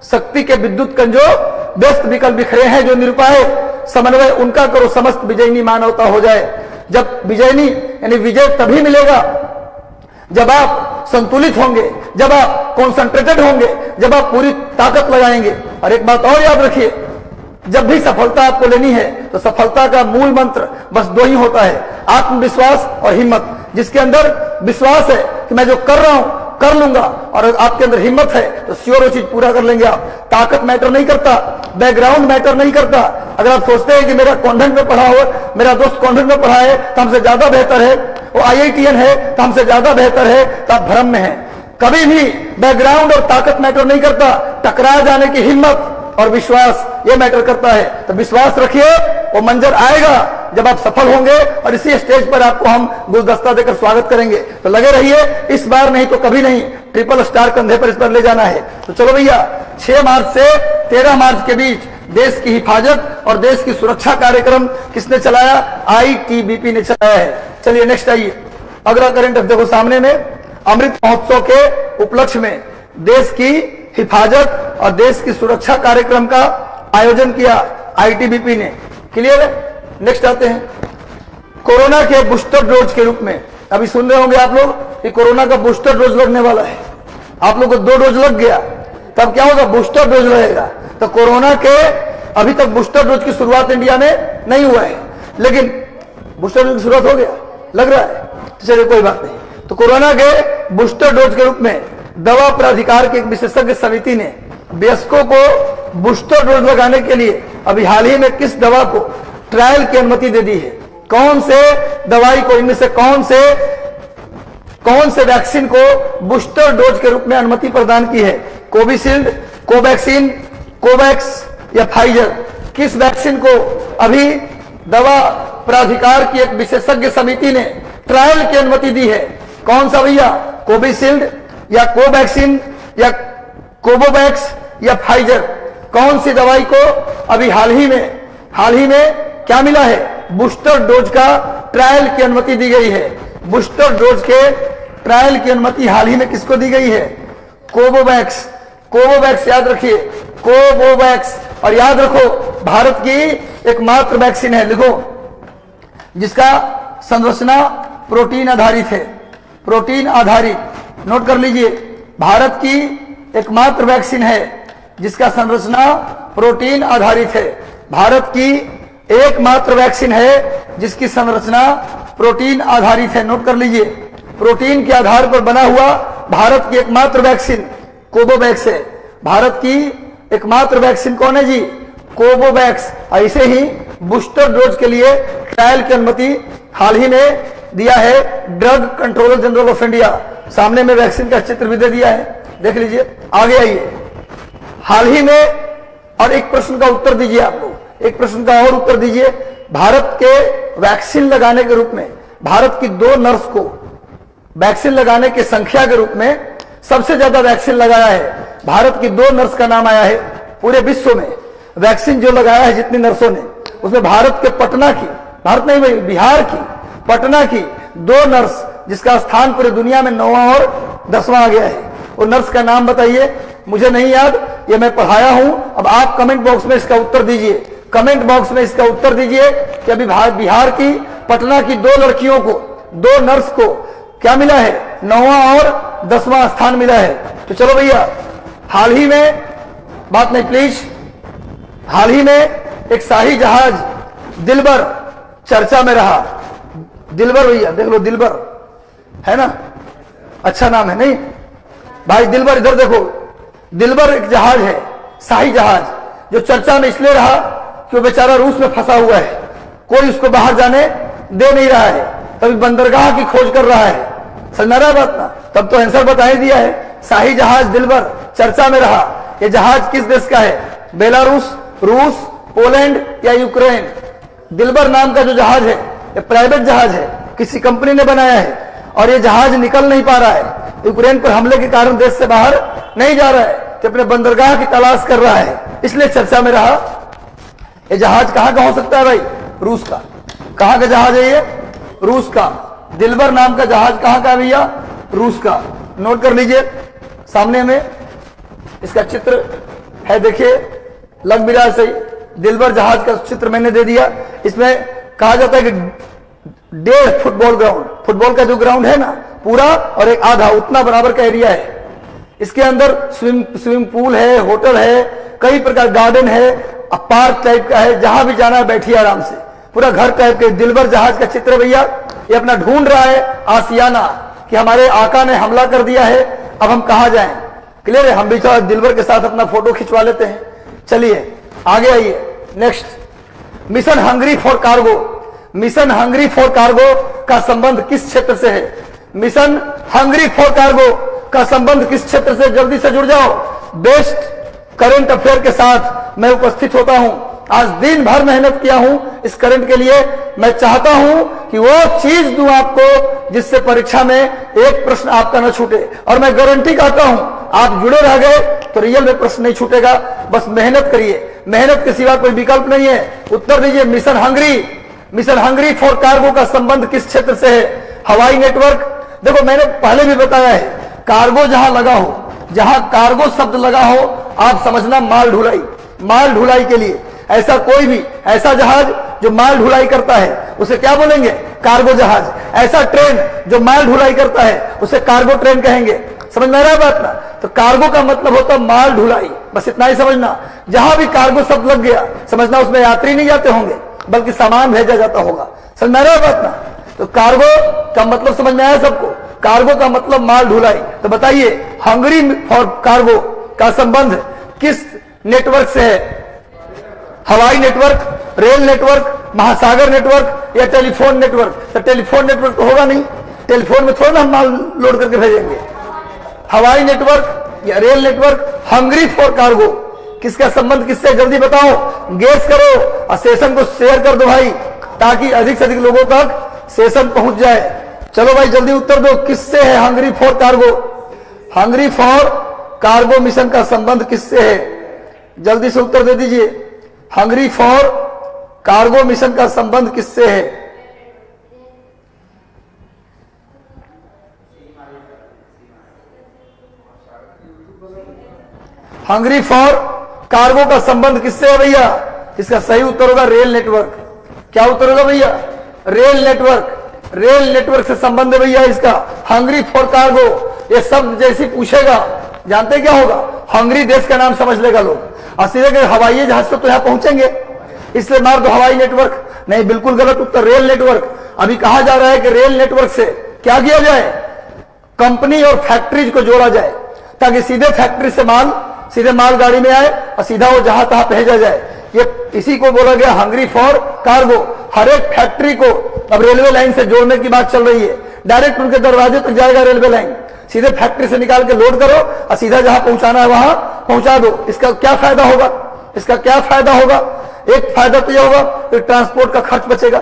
शक्ति के विद्युत कंजो व्यस्त, विकल्प बिखरे हैं जो निरुपाय, समन्वय उनका करो, समस्त विजयनी मानवता हो जाए। जब विजयनी यानी विजय तभी मिलेगा जब आप संतुलित होंगे, जब आप कॉन्सेंट्रेटेड होंगे, जब आप पूरी ताकत लगाएंगे। और एक बात और याद रखिए, जब भी सफलता आपको लेनी है तो सफलता का मूल मंत्र बस 2 ही होता है, आत्मविश्वास और हिम्मत। जिसके अंदर विश्वास है कि मैं जो कर रहा हूं कर लूंगा, और आपके अंदर हिम्मत है तो श्योर वो चीज पूरा कर लेंगे आप। ताकत मैटर नहीं करता, बैकग्राउंड मैटर नहीं करता। अगर आप सोचते हैं कि मेरा कॉन्वेंट में पढ़ा हो, मेरा दोस्त कॉन्वेंट में पढ़ा है तो हमसे ज्यादा बेहतर है, वो IITN है तो हमसे ज्यादा बेहतर है, तो आप भ्रम में हैं। कभी भी बैकग्राउंड और ताकत मैटर नहीं करता, टकरा जाने की हिम्मत और विश्वास ये मैटर करता है। तो विश्वास रखिए, वो मंजर आएगा जब आप सफल होंगे, और इसी स्टेज पर आपको हम गुलदस्ता देकर स्वागत करेंगे। तो लगे रहिए, इस बार नहीं तो कभी नहीं, ट्रिपल स्टार कंधे पर इस पर ले जाना है। तो चलो भैया, 6 मार्च से 13 मार्च के बीच देश की हिफाजत और देश की सुरक्षा कार्यक्रम किसने चलाया? ITBP ने चलाया है। चलिए नेक्स्ट आइए, अगला करंट देखो सामने में। अमृत महोत्सव के उपलक्ष्य में देश की हिफाजत और देश की सुरक्षा कार्यक्रम का आयोजन किया ITBP ने। क्लियर है? नेक्स्ट आते हैं, कोरोना के बूस्टर डोज के रूप में। अभी सुन रहे होंगे आप लोग कि कोरोना का बूस्टर डोज लगने वाला है। आप लोग को 2 डोज लग गया, तब क्या होगा? बूस्टर डोज रहेगा। तो कोरोना के अभी तक बूस्टर डोज की शुरुआत इंडिया में नहीं हुआ है, लेकिन बूस्टर डोज की शुरुआत हो गया, लग रहा है। तो चलिए कोई बात नहीं। तो कोरोना के बूस्टर डोज के रूप में दवा प्राधिकार की एक विशेषज्ञ समिति ने वयस्कों को बूस्टर डोज लगाने के लिए अभी हाल ही में किस दवा को ट्रायल की अनुमति दे दी है? कौन से दवाई को, इनमें से कौन से वैक्सीन को बूस्टर डोज के रूप में अनुमति प्रदान की है? कोविशील्ड, कोवैक्सीन, कोवैक्स या फाइजर? किस वैक्सीन को अभी दवा प्राधिकार की एक विशेषज्ञ समिति ने ट्रायल की अनुमति दी है? कौन सा भैया? कोविशील्ड या कोवैक्सीन या कोवोवैक्स या फाइजर? कौन सी दवाई को अभी हाल ही में हाल ही में क्या मिला है? बूस्टर डोज का ट्रायल की अनुमति दी गई है। बूस्टर डोज के ट्रायल की अनुमति हाल ही में किसको दी गई है? कोवोवैक्स। कोवोवैक्स याद रखिए, कोवोवैक्स। और याद रखो, भारत की एकमात्र वैक्सीन है, लिखो, जिसका संरचना प्रोटीन आधारित है। प्रोटीन आधारित, नोट कर लीजिए, भारत की एकमात्र वैक्सीन है जिसका संरचना प्रोटीन आधारित है। भारत की एकमात्र वैक्सीन है जिसकी संरचना प्रोटीन आधारित है। नोट कर लीजिए, प्रोटीन के आधार पर बना हुआ भारत की एकमात्र वैक्सीन कोवोवैक्स है। भारत की एकमात्र वैक्सीन कौन है जी? कोवोवैक्स। ऐसे ही बूस्टर डोज के लिए ट्रायल की अनुमति हाल ही में दिया है drug controller general of India. सामने में वैक्सीन का चित्र भी दे दिया है, देख लीजिए। आगे आइए, हाल ही में, और एक प्रश्न का उत्तर दीजिए आप लोग, एक प्रश्न का और उत्तर दीजिए। भारत के वैक्सीन लगाने के रूप में भारत की 2 नर्स को वैक्सीन लगाने की संख्या के रूप में सबसे ज्यादा वैक्सीन लगाया है। भारत की 2 नर्स का नाम आया है पूरे विश्व में। वैक्सीन जो लगाया है जितनी नर्सों ने, उसमें भारत के पटना की, भारत नहीं भाई, बिहार की पटना की 2 नर्स, जिसका स्थान पूरे दुनिया में 9वां और 10वां आ गया है। वो नर्स का नाम बताइए, मुझे नहीं याद, ये मैं पढ़ाया हूं। अब आप कमेंट बॉक्स में इसका उत्तर दीजिए, कमेंट बॉक्स में इसका उत्तर दीजिए कि अभी बिहार की पटना की 2 लड़कियों को, 2 नर्स को क्या मिला है? 9वां और 10वां स्थान मिला है। तो चलो भैया, हाल ही में, बात नहीं प्लीज, हाल ही में एक शाही जहाज दिलबर चर्चा में रहा। दिलबर भैया देख लो, दिलबर है ना, अच्छा नाम है नहीं भाई? दिलबर, इधर देखो, दिलबर एक जहाज है, शाही जहाज, जो चर्चा में इसलिए रहा कि वो बेचारा रूस में फंसा हुआ है, कोई उसको बाहर जाने दे नहीं रहा है, तभी बंदरगाह की खोज कर रहा है। समझ रहा है बात ना? तब तो आंसर बता ही दिया है। शाही जहाज दिलबर चर्चा में रहा। यह जहाज किस देश का है? बेलारूस, रूस, पोलैंड या यूक्रेन? दिलबर नाम का जो जहाज है, ये प्राइवेट जहाज है, किसी कंपनी ने बनाया है, और ये जहाज निकल नहीं पा रहा है। यूक्रेन पर हमले के कारण देश से बाहर नहीं जा रहा है, तो अपने बंदरगाह की तलाश कर रहा है, इसलिए चर्चा में रहा। ये जहाज कहां का हो सकता है भाई? रूस का। कहां का जहाज है ये? रूस का। दिलबर नाम का जहाज कहां का है भैया? रूस का। नोट कर लीजिए, सामने में इसका चित्र है, देखिए, लग भी रहा है सही। दिलबर जहाज का चित्र मैंने दे दिया। इसमें कहा जाता है कि 1.5 फुटबॉल ग्राउंड, फुटबॉल का जो ग्राउंड है ना पूरा, और एक आधा, उतना बराबर का एरिया है। इसके अंदर स्विमिंग पूल है, होटल है, कई प्रकार गार्डन है, पार्क टाइप का है, जहां भी जाना है बैठिए आराम से, पूरा घर टाइप के। दिलबर जहाज का चित्र भैया, ये अपना ढूंढ रहा है आसियाना कि हमारे आका ने हमला कर दिया है, अब हम कहां जाएं। क्लियर है? हम भी तो दिलबर के साथ अपना फोटो खिंचवा लेते हैं। चलिए आगे आइए, next, mission hungry for cargo. Mission hungry for cargo का संबंध किस क्षेत्र से है? मिशन हंग्री फॉर कार्गो का संबंध किस क्षेत्र से? जल्दी से जुड़ जाओ। बेस्ट करंट अफेयर के साथ मैं उपस्थित होता हूं। आज दिन भर मेहनत किया हूं इस करंट के लिए। मैं चाहता हूं कि वो चीज दूं आपको जिससे परीक्षा में एक प्रश्न आपका न छूटे, और मैं गारंटी कहता हूं आप जुड़े रह गए तो रियल में प्रश्न नहीं छूटेगा। बस मेहनत करिए, मेहनत के सिवा कोई विकल्प नहीं है। उत्तर दीजिए, mission hungry, mission hungry for cargo का संबंध किस क्षेत्र से है? हवाई नेटवर्क। देखो मैंने पहले भी बताया है, कार्गो जहां लगा हो, जहां कार्गो शब्द लगा हो, आप समझना माल ढुलाई। माल ढुलाई के लिए ऐसा कोई भी ऐसा जहाज जो माल ढुलाई करता है उसे क्या बोलेंगे? कार्गो जहाज। ऐसा ट्रेन जो माल ढुलाई करता है उसे कार्गो ट्रेन कहेंगे। समझ में आ रहा है बात ना? तो कार्गो का मतलब होता है माल ढुलाई, बस इतना ही समझना। जहां भी कार्गो शब्द लग गया समझना उसमें यात्री नहीं जाते होंगे बल्कि सामान भेजा जाता होगा। समझ में आ रहा है बात ना? तो कार्गो का मतलब समझ में आया सबको? कार्गो का मतलब माल ढुलाई। तो बताइए, हंगरी फॉर कार्गो का संबंध किस नेटवर्क से है? हवाई नेटवर्क, रेल नेटवर्क, महासागर नेटवर्क या टेलीफोन नेटवर्क? तो टेलीफोन नेटवर्क तो होगा नहीं, टेलीफोन में थोड़ा ना हम माल लोड करके भेजेंगे। हवाई नेटवर्क या rail network, Hungary for cargo, किसका संबंध किससे? जल्दी बताओ, गेस करो, और सेशन को शेयर कर दो भाई, ताकि अधिक से अधिक लोगों तक सेशन पहुंच जाए। चलो भाई जल्दी उत्तर दो, किससे है Hungary for cargo? Hungary for cargo mission का संबंध किससे है? जल्दी से उत्तर दे दीजिए। हंगरी फॉर कार्गो मिशन का संबंध किससे है? हंगरी फॉर कार्गो का संबंध किससे है भैया? इसका सही उत्तर होगा रेल नेटवर्क। क्या उत्तर होगा भैया? Rail network. रेल नेटवर्क से संबंध है भैया इसका। हंगरी फॉर कार्गो, ये शब्द जैसे पूछेगा जानते क्या होगा? हंगरी देश का नाम समझ लेगा लोग, और सीधे के हवाई जहाज से तो यहां पहुंचेंगे, इसलिए मार दो हवाई नेटवर्क। नहीं, बिल्कुल गलत उत्तर, रेल नेटवर्क। अभी कहा जा रहा है कि रेल नेटवर्क से क्या किया जाए? कंपनी और फैक्ट्रीज को जोड़ा जाए, ताकि सीधे फैक्ट्री से सीधे माल गाड़ी में आए और सीधा वो जहां तहां भेजा जाए। ये इसी को बोला गया हंगरी फॉर कार्गो। हर एक फैक्ट्री को अब रेलवे लाइन से जोड़ने की बात चल रही है। डायरेक्ट उनके दरवाजे तक जाएगा रेलवे लाइन, सीधे फैक्ट्री से निकाल के लोड करो और सीधा जहां पहुंचाना है वहां पहुंचा दो। इसका क्या फायदा होगा? इसका क्या फायदा होगा? एक फायदा तो यह होगा कि ट्रांसपोर्ट का खर्च बचेगा।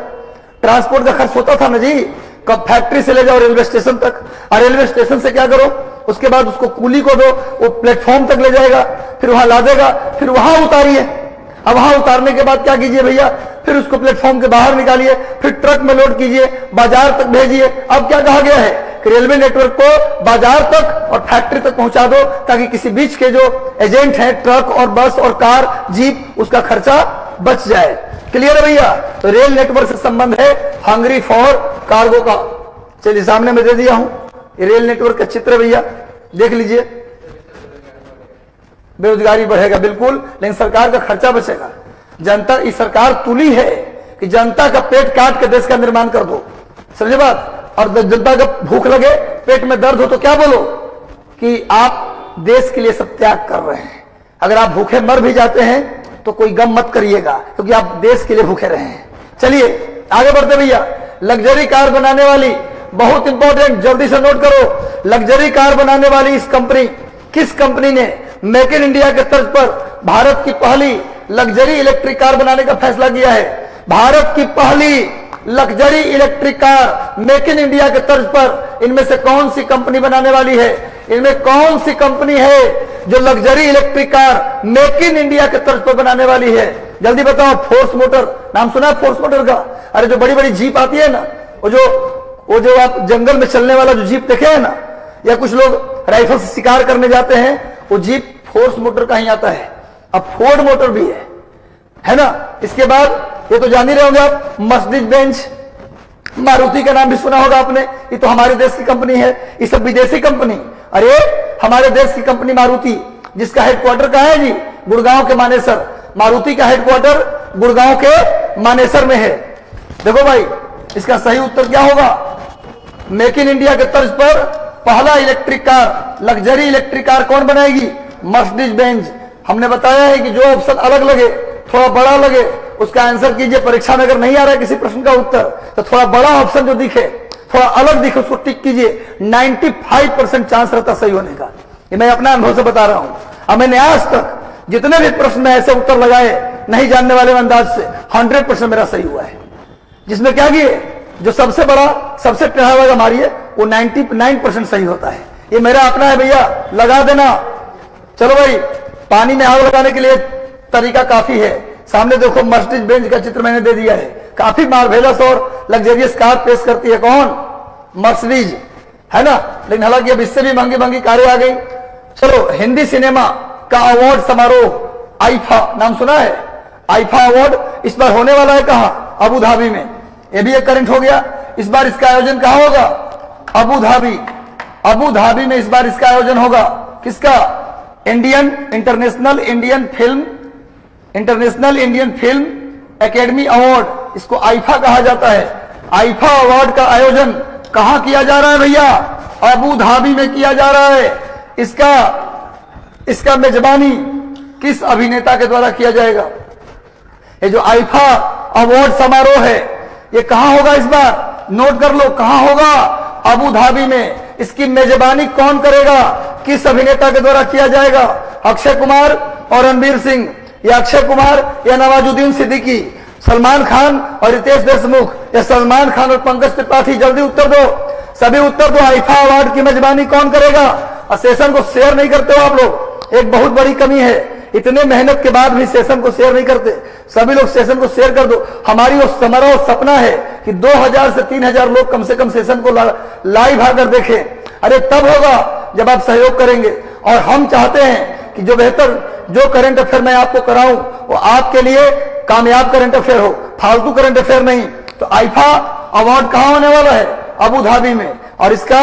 ट्रांसपोर्ट का खर्च होता था ना जी, कब फैक्ट्री से ले जाओ रेलवे स्टेशन तक, और रेलवे स्टेशन से क्या करो, उसके बाद उसको कूली को दो, वो प्लेटफॉर्म तक ले जाएगा, फिर वहां ला देगा, फिर वहां उतारिए। अब वहां उतारने के बाद क्या कीजिए भैया? फिर उसको प्लेटफॉर्म के बाहर निकालिए, फिर ट्रक में लोड कीजिए, बाजार तक भेजिए। अब क्या कहा गया है कि रेलवे नेटवर्क को बाजार तक और फैक्ट्री तक पहुंचा दो, ताकि किसी बीच के जो एजेंट हैं, ट्रक और बस और कार, जीप, उसका खर्चा बच जाए। क्लियर है भैया? तो रेल नेटवर्क से संबंध है हंगरी फॉर कार्गो का। चलिए सामने में दे दिया हूं ये रेल नेटवर्क का चित्र, भैया देख लीजिए। बेरोजगारी बढ़ेगा बिल्कुल, लेकिन सरकार का खर्चा बचेगा। जनता, इस सरकार तुली है कि जनता का पेट काट के देश का निर्माण कर दो, समझे बात? और जनता का भूख लगे, पेट में दर्द हो तो क्या बोलो कि आप देश के लिए सब त्याग कर रहे हैं। अगर आप भूखे मर भी जाते हैं तो कोई गम मत करिएगा, क्योंकि आप देश के लिए भूखे रहे हैं। चलिए आगे बढ़ते भैया। लग्जरी कार बनाने वाली, बहुत इंपॉर्टेंट, जल्दी से नोट करो। लग्जरी कार बनाने वाली इस कंपनी, किस कंपनी ने मेक इन इंडिया के तर्ज पर भारत की पहली लग्जरी इलेक्ट्रिक कार बनाने का फैसला किया है? भारत की पहली luxury electric car make in India के तर्ज पर इनमें से कौन सी कंपनी बनाने वाली है? इनमें कौन सी कंपनी है जो luxury electric car make in India के तर्ज पर बनाने वाली है? जल्दी बताओ। फोर्स मोटर, नाम सुना है फोर्स मोटर का? अरे जो बड़ी बड़ी जीप आती है ना, वो जो आप जंगल में चलने वाला जो जीप देखे है ना, या कुछ लोग राइफल से शिकार करने जाते हैं, वो जीप फोर्स मोटर का ही आता है। अब फोर्ड मोटर भी है ना? इसके बाद ये तो जान ही रहे होंगे आप, मर्सिडीज बेंज, मारुति का नाम भी सुना होगा आपने। ये तो हमारे देश की कंपनी है, ये सब विदेशी कंपनी। अरे हमारे देश की कंपनी मारुति, जिसका हेडक्वार्टर कहां है जी? गुड़गांव के मानेसर। मारुति का हेडक्वार्टर गुड़गांव के मानेसर में है। देखो भाई, इसका सही उत्तर क्या होगा? मेक इन इंडिया के तर्ज पर पहला electric car, luxury electric car कौन बनाएगी? Mercedes Benz. हमने बताया है कि जो ऑप्शन अलग लगे, थोड़ा बड़ा लगे, उसका आंसर कीजिए। परीक्षा में अगर नहीं आ रहा है किसी प्रश्न का उत्तर, तो थोड़ा बड़ा ऑप्शन जो दिखे, थोड़ा अलग दिखे, उसको टिक कीजिए। 95% चांस रहता सही होने का। ये मैं अपना अनुभव से बता रहा हूं। अब मैंने आज तक जितने भी प्रश्न में ऐसे उत्तर लगाए नहीं जानने वाले अंदाज से, 100% मेरा सही हुआ है। जिसमें क्या किए, जो सबसे बड़ा, सबसे टेढ़ा वाला मारिए, वो 99% सही होता है। ये मेरा अपना है भैया, लगा देना। चलो भाई, पानी में आग लगाने के लिए तरीका काफी है। सामने देखो, मर्सिडीज बेंज का चित्र मैंने दे दिया है। काफी मार्वेलस और लग्जरियस कार पेश करती है कौन? मर्सिडीज, है ना? लेकिन हालांकि अब इससे भी महंगी महंगी कारें आ गई। चलो, हिंदी सिनेमा का अवार्ड समारोह आईफा, नाम सुना है? आईफा अवार्ड इस बार होने वाला है कहां? अबू धाबी में। ये भी एक करंट हो गया। इस बार इसका आयोजन कहां होगा? Abu Dhabi. अबू धाबी में इस बार इसका आयोजन होगा। किसका? International Indian film academy award, इसको आईफा कहा जाता है। आईफा अवार्ड का आयोजन कहां किया जा रहा है भैया? अबू धाबी में किया जा रहा है। इसका मेजबानी किस अभिनेता के द्वारा किया जाएगा? ये जो आईफा अवार्ड समारोह है, ये कहां होगा इस बार? नोट कर लो, कहां होगा? अबू धाबी में। इसकी मेजबानी कौन करेगा? किस अभिनेता के द्वारा किया जाएगा? अक्षय कुमार और रणवीर सिंह, या अक्षय कुमार या नवाजुद्दीन सिद्दीकी, सलमान खान और रितेश देशमुख, या सलमान खान और पंकज त्रिपाठी? जल्दी उत्तर दो, सभी उत्तर दो। आईफा अवार्ड की मेजबानी कौन करेगा? और सेशन को शेयर नहीं करते हो आप लोग, एक बहुत बड़ी कमी है। इतने मेहनत के बाद भी सेशन को शेयर नहीं करते। सभी लोग सेशन को शेयर कर दो। हमारी वो हमारा वो सपना है कि 2000 से 3000 लोग कम से कम सेशन को लाइव आकर देखें। अरे तब होगा जब आप सहयोग करेंगे। और हम चाहते हैं कि जो बेहतर जो करंट अफेयर मैं आपको कराऊं वो आपके लिए कामयाब करंट अफेयर हो, फालतू करंट अफेयर नहीं। तो आईफा अवार्ड कहां होने वाला है? अबू धाबी में। और इसका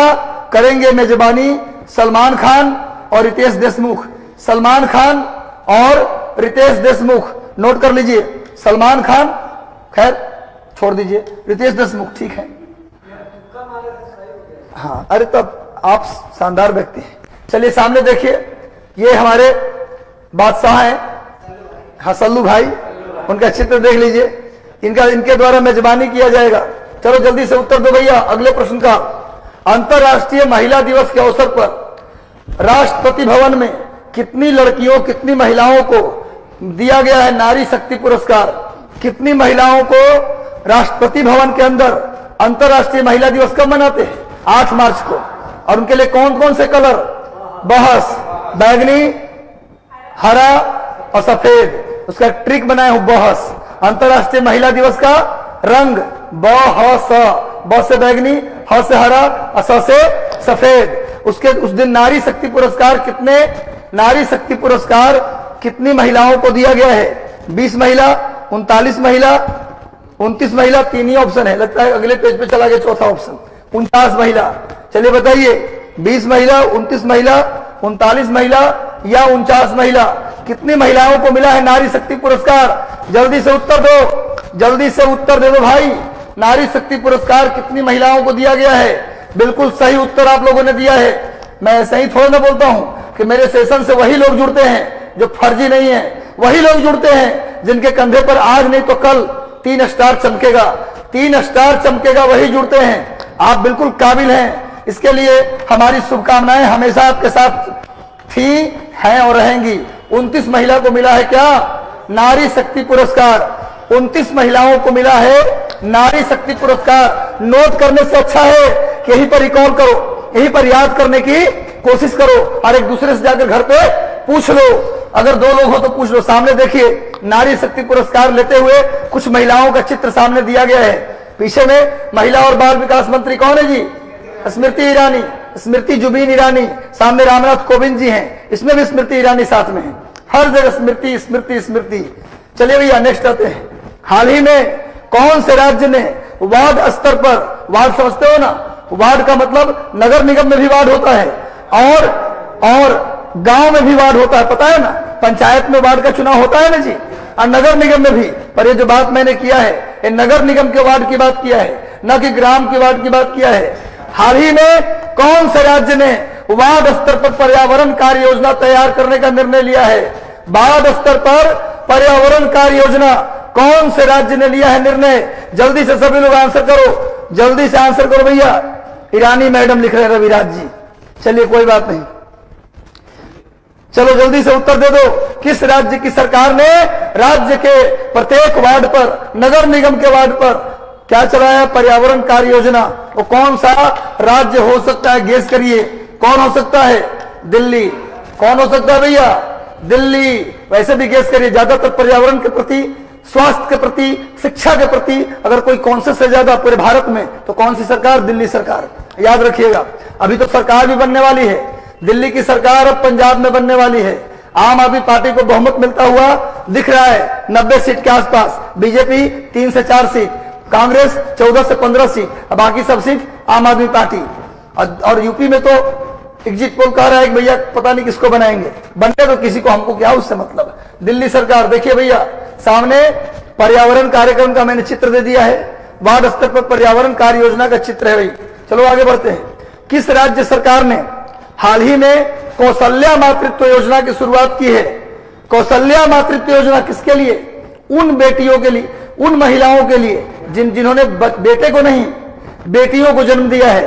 करेंगे मेजबानी सलमान खान और रितेश देशमुख। सलमान खान और रितेश देशमुख, नोट कर लीजिए। सलमान खान, खैर छोड़ दीजिए, रितेश देशमुख, ठीक है। हाँ, अरे तब आप शानदार व्यक्ति हैं। चलिए सामने देखिए, ये हमारे बादशाह हैं, हाँ सल्लू भाई, उनका चित्र देख लीजिए। इनके द्वारा मेजबानी किया जाएगा। चलो जल्दी से उत्तर दो भैया अगले प्रश्न का। अंतर्राष्ट्रीय महिला दिवस के अवसर पर राष्ट्रपति भवन में कितनी लड़कियों, कितनी महिलाओं को दिया गया है नारी शक्ति पुरस्कार? कितनी महिलाओं को राष्ट्रपति भवन के अंदर अंतर्राष्ट्रीय महिला दिवस कब मनाते हैं? 8 मार्च को। और उनके लिए कौन कौन से कलर? बहस, बैगनी, हरा और सफेद। उसका ट्रिक बनाया हूं, बहस। अंतर्राष्ट्रीय महिला दिवस का रंग बहस, ब से बैगनी, ह से हरा और स से सफेद। उसके उस दिन नारी शक्ति पुरस्कार कितनी महिलाओं को दिया गया है? 20 महिला, 39 महिला, 29 महिला, 3 ही ऑप्शन है। लगता है अगले पेज पे चला गया चौथा ऑप्शन, 49 महिला। चलिए बताइए, 20 महिला, 29 महिला, 39 महिला या 49 महिला? कितनी महिलाओं को मिला है नारी शक्ति पुरस्कार? जल्दी से उत्तर दो, जल्दी से उत्तर दे दो भाई। नारी शक्ति पुरस्कार कितनी महिलाओं को दिया गया है? बिल्कुल सही उत्तर आप लोगों ने दिया है। मैं ऐसा ही थोड़ा ना बोलता हूं कि मेरे सेशन से वही लोग जुड़ते हैं जो फर्जी नहीं है, वही लोग जुड़ते हैं जिनके कंधे पर आज नहीं तो कल 3 स्टार चमकेगा, 3 स्टार चमकेगा, वही जुड़ते हैं। आप बिल्कुल काबिल हैं, इसके लिए हमारी शुभकामनाएं हमेशा आपके साथ थी, हैं और रहेंगी। 29 महिला को मिला है क्या नारी शक्ति पुरस्कार? 29 महिलाओं को मिला है नारी शक्ति पुरस्कार। नोट करने से अच्छा है कि यहीं पर रिकॉल करो, यहीं पर याद करने की कोशिश करो और एक दूसरे से जाकर घर पे पूछ लो। अगर 2 लोग हो तो पूछ लो। सामने देखिए, नारी शक्ति पुरस्कार लेते हुए कुछ महिलाओं का चित्र सामने दिया गया है। पीछे में महिला और बाल विकास मंत्री कौन है जी? स्मृति ईरानी, स्मृति जुबीन ईरानी। सामने रामनाथ कोविंद जी हैं, इसमें भी स्मृति ईरानी साथ में है। हर जगह स्मृति स्मृति स्मृति। चलिए भैया नेक्स्ट आते हैं। हाल ही में कौन से राज्य ने वार्ड स्तर पर, वार्ड समझते हो ना, वार्ड का मतलब नगर निगम में भी वार्ड होता है और गांव में भी वार्ड होता है, पता है ना? पंचायत में वार्ड का चुनाव होता है ना जी, और नगर निगम में भी। पर ये जो बात मैंने किया है, ये नगर निगम के वार्ड की बात किया है, न कि ग्राम की वार्ड की बात किया है। हाल ही में कौन से राज्य ने वार्ड स्तर पर पर्यावरण कार्य योजना तैयार करने का निर्णय लिया है? वार्ड स्तर पर पर्यावरण कार्य योजना कौन से राज्य ने लिया है निर्णय? जल्दी से सभी लोग आंसर करो, जल्दी से आंसर करो भैया। ईरानी मैडम लिख रहे हैं, रविराज जी। चलिए कोई बात नहीं, चलो जल्दी से उत्तर दे दो। किस राज्य की सरकार ने राज्य के प्रत्येक वार्ड पर, नगर निगम के वार्ड पर क्या चलाया? पर्यावरण कार्य योजना। वो कौन सा राज्य हो सकता है? गेस करिए, कौन हो सकता है? दिल्ली। कौन हो सकता है भैया? दिल्ली। वैसे भी गेस करिए, ज्यादातर पर्यावरण के प्रति, स्वास्थ्य के प्रति, शिक्षा के प्रति अगर कोई कॉन्शियस है ज्यादा पूरे भारत में तो कौन सी सरकार? दिल्ली सरकार। याद रखिएगा, अभी तो सरकार भी बनने वाली है। दिल्ली की सरकार अब पंजाब में बनने वाली है। आम आदमी पार्टी को बहुमत मिलता हुआ दिख रहा है 90 सीट के आसपास, बीजेपी 3 से 4 सीट, कांग्रेस 14 से 15 सीट, बाकी सब सीट आम आदमी पार्टी। और यूपी में तो एग्जिट पोल कह रहा है कि भैया पता नहीं किसको बनाएंगे, बनने तो किसी को, हमको क्या उससे मतलब है। दिल्ली सरकार देखिए भैया, सामने पर्यावरण कार्यक्रम का मैंने चित्र दे दिया है, वार्ड स्तर पर पर्यावरण कार्य योजना का चित्र है भाई। चलो आगे बढ़ते हैं। किस राज्य सरकार ने हाल ही में कौशल्या मातृत्व योजना की शुरुआत की है? कौशल्या मातृत्व योजना किसके लिए? उन बेटियों के लिए, उन महिलाओं के लिए जिन्होंने बेटे को नहीं बेटियों को जन्म दिया है,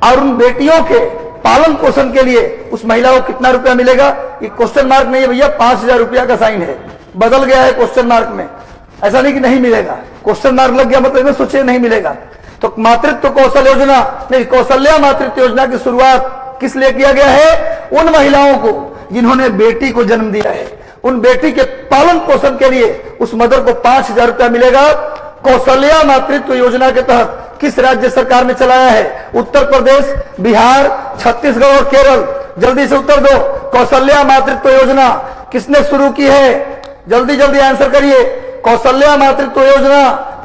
और उन बेटियों के पालन पोषण के लिए उस महिला को कितना रुपया मिलेगा? ये क्वेश्चन मार्क नहीं है भैया, 5000 रुपया का साइन है, बदल गया है क्वेश्चन मार्क में। ऐसा नहीं कि नहीं मिलेगा, क्वेश्चन मार्क लग गया मतलब सोचिए नहीं मिलेगा। तो मातृत्व कौशल योजना नहीं, कौशल्या मातृत्व योजना की शुरुआत किस लिए किया गया है? उन महिलाओं को जिन्होंने बेटी को जन्म दिया है, उन बेटी के पालन पोषण के लिए उस मदर को 5,000 रुपया मिलेगा। कौशल्या मातृत्व योजना के तहत किस राज्य सरकार ने चलाया है? उत्तर प्रदेश, बिहार, छत्तीसगढ़ और केरल। जल्दी से उत्तर दो। कौशल्या मातृत्व योजना किसने शुरू की है? जल्दी जल्दी आंसर करिए। कौशल्या मातृत्व योजना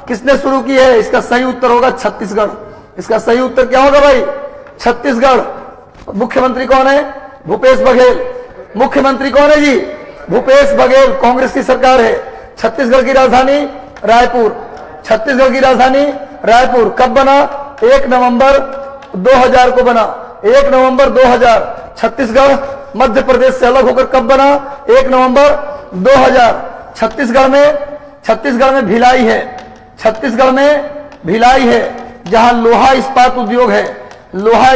किसने शुरू की है? इसका सही उत्तर होगा छत्तीसगढ़। इसका सही उत्तर क्या होगा भाई? छत्तीसगढ़। मुख्यमंत्री कौन है? भूपेश बघेल। मुख्यमंत्री कौन है जी? भूपेश बघेल। कांग्रेस की सरकार है। छत्तीसगढ़ की राजधानी रायपुर। छत्तीसगढ़ की राजधानी रायपुर। कब बना? 1 नवंबर 2000 को बना। 1 नवंबर 2000। छत्तीसगढ़ मध्य प्रदेश से अलग होकर कब बना? 1 नवंबर 2000। छत्तीसगढ़ में भिलाई है। छत्तीसगढ़ में भिलाई है जहां लोहा इस्पात उद्योग है। लोहा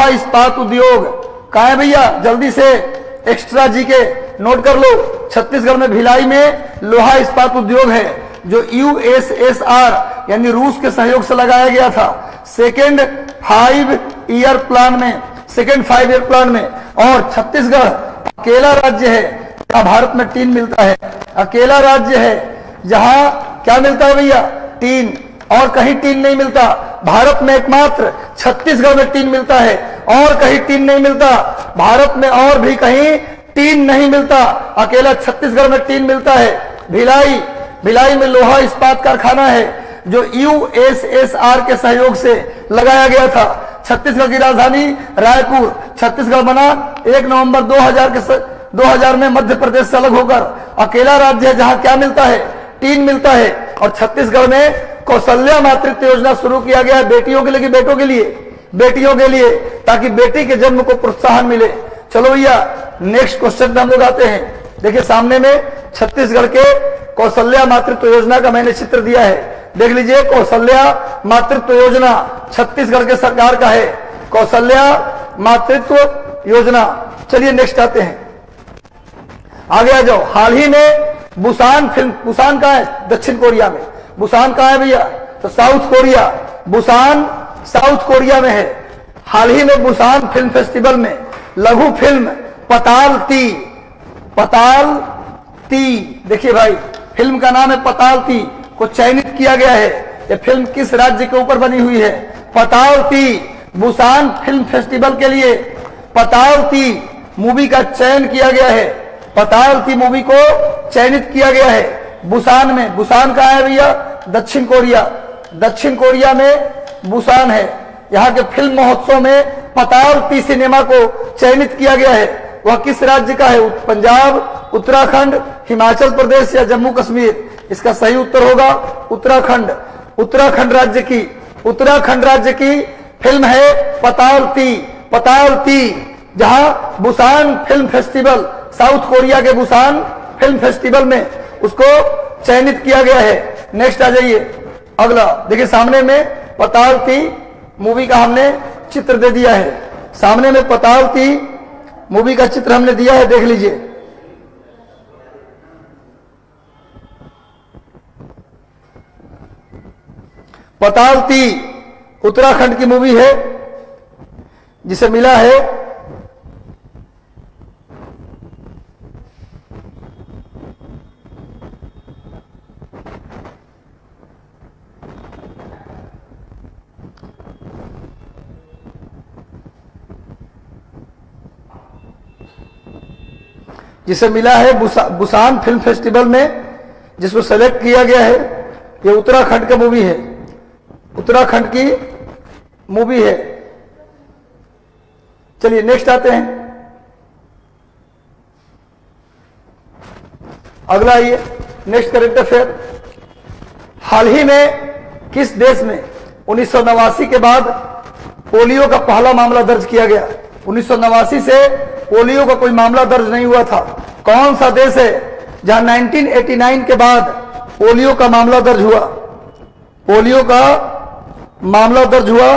इस्पात उद्योग कहाँ है भैया? जल्दी से एक्स्ट्रा जी के नोट कर लो। छत्तीसगढ़ में भिलाई में लोहा इस्पात उद्योग है जो यूएसएसआर यानी रूस के सहयोग से लगाया गया था। सेकेंड 5 ईयर प्लान में। और छत्तीसगढ़ अकेला राज्य है जहां भारत में टीन मिलता है। अकेला राज्य है जहां क्या मिलता है भैया? टीन। और कहीं टीन नहीं मिलता। भारत में एकमात्र छत्तीसगढ़ में टीन मिलता है और कहीं टीन नहीं मिलता। भारत में और भी कहीं टीन नहीं मिलता, अकेला छत्तीसगढ़ में टीन मिलता है। भिलाई में लोहा इस्पात कारखाना है जो यूएसएसआर के सहयोग से लगाया गया था। छत्तीसगढ़ की राजधानी रायपुर। छत्तीसगढ़ बना 1 नवंबर 2000 में मध्य प्रदेश से अलग होकर। अकेला राज्य है जहां क्या मिलता है? टीन मिलता है। और छत्तीसगढ़ में कौशल्या मातृत्व योजना शुरू किया गया है बेटियों के लिए कि बेटों के लिए? बेटियों के लिए, ताकि बेटी के जन्म को प्रोत्साहन मिले। चलो भैया नेक्स्ट क्वेश्चन पे हम लोग आते हैं। देखिए सामने में छत्तीसगढ़ के कौशल्या मातृत्व योजना का मैंने चित्र दिया है। देख लीजिए कौशल्या मातृत्व योजना छत्तीसगढ़ के सरकार का है। कौशल्या मातृत्व योजना। चलिए नेक्स्ट आते हैं, आगे आ जाओ। हाल ही में बुसान कहाँ है? दक्षिण कोरिया में। बुसान कहाँ है भैया? तो south Korea. Busan south Korea में है। हाल ही में बुसान फिल्म फेस्टिवल में लघु फिल्म पताल ती, देखिए भाई फिल्म का नाम है पताल ती, को चयनित किया गया है। यह फिल्म किस राज्य के ऊपर बनी हुई है? पताल ती। बुसान फिल्म फेस्टिवल के लिए पताल ती मूवी का चयन किया गया है। पताल ती मूवी को चयनित किया गया है बुसान में। बुसान कहाँ है भैया? दक्षिण कोरिया। दक्षिण कोरिया में बुसान है। यहाँ के फिल्म महोत्सव में पताल ती सिनेमा को चयनित किया गया है। वह किस राज्य का है? पंजाब, उत्तराखंड, हिमाचल प्रदेश या जम्मू कश्मीर? इसका सही उत्तर होगा उत्तराखंड। उत्तराखंड राज्य की फिल्म है पताल ती, जहां Busan film festival, south Korea के बुसान फिल्म फेस्टिवल में उसको चयनित किया गया है। नेक्स्ट आ जाइए अगला। देखिए सामने में पताल ती मूवी का हमने चित्र दे दिया है। सामने में पताल ती मूवी का चित्र हमने दिया है, देख लीजिए। पताल ती उत्तराखंड की मूवी है जिसे मिला है बुसान फिल्म फेस्टिवल में, जिसको सेलेक्ट किया गया है। ये उत्तराखंड का मूवी है, उत्तराखंड की मूवी है। चलिए नेक्स्ट आते हैं, अगला आइए नेक्स्ट करंट अफेयर। हाल ही में किस देश में 1989 के बाद पोलियो का पहला मामला दर्ज किया गया? 1989 से पोलियो का कोई मामला दर्ज नहीं हुआ था। कौन सा देश है जहां 1989 के बाद पोलियो का मामला दर्ज हुआ? पोलियो का मामला दर्ज हुआ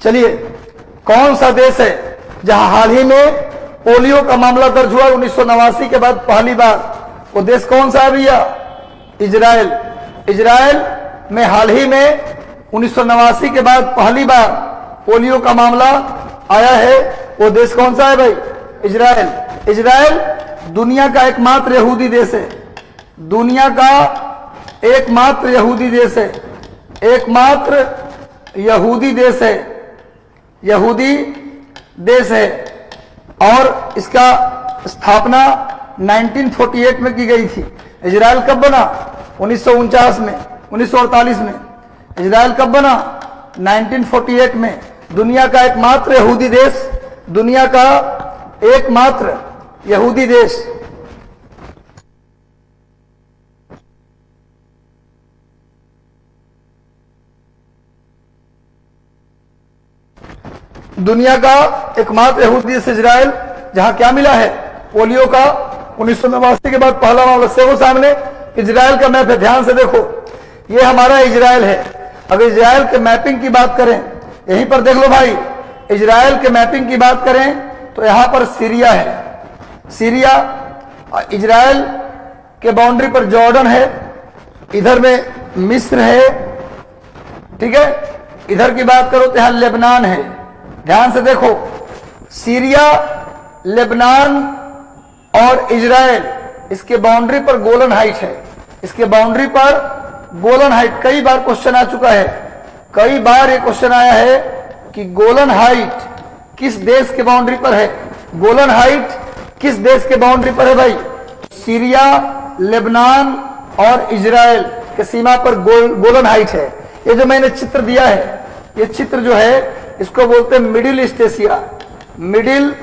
चलिए कौन सा देश है जहां हाल ही में पोलियो का मामला दर्ज हुआ 1989 के बाद पहली बार? वो देश कौन सा है भैया? इजराइल। इजराइल में हाल ही में 1989 के बाद पहली बार पोलियो का मामला आया है। वो देश कौन सा है भाई? इजराइल। इजराइल दुनिया का एकमात्र यहूदी देश है, दुनिया का एकमात्र यहूदी देश है, एकमात्र यहूदी देश है, यहूदी देश है। और इसका स्थापना 1948 में की गई थी। इजराइल कब बना? 1949 में, 1948 में। इजराइल कब बना? 1948 में। दुनिया का एकमात्र यहूदी देश, दुनिया का एकमात्र यहूदी देश। दुनिया का एकमात्र यहूदी देश इजराइल, जहां क्या मिला है? पोलियो का 1989 के बाद पहला मामला। से वो सामने इजराइल का मैप है, ध्यान से देखो, ये हमारा इजराइल है। अगर इजराइल के मैपिंग की बात करें, यहीं पर देख लो भाई, इजराइल के मैपिंग की बात करें तो यहां पर सीरिया है, सीरिया। इजराइल के बाउंड्री पर जॉर्डन है, इधर में मिस्र है, ठीक है। इधर की बात करो तो यहां लेबनान है। ध्यान से देखो, सीरिया, लेबनान और इजराइल, इसके बाउंड्री पर गोलन हाइट है, इसके बाउंड्री पर गोलन हाइट। कई बार क्वेश्चन आ चुका है, कई बार ये क्वेश्चन आया है कि गोलन हाइट किस देश के बाउंड्री पर है? गोलन हाइट किस देश के बाउंड्री पर है भाई? सीरिया, लेबनान और इजराइल के सीमा पर गोलन हाइट है। ये जो मैंने चित्र दिया है, ये चित्र जो है इसको बोलते हैं middle east Asia, middle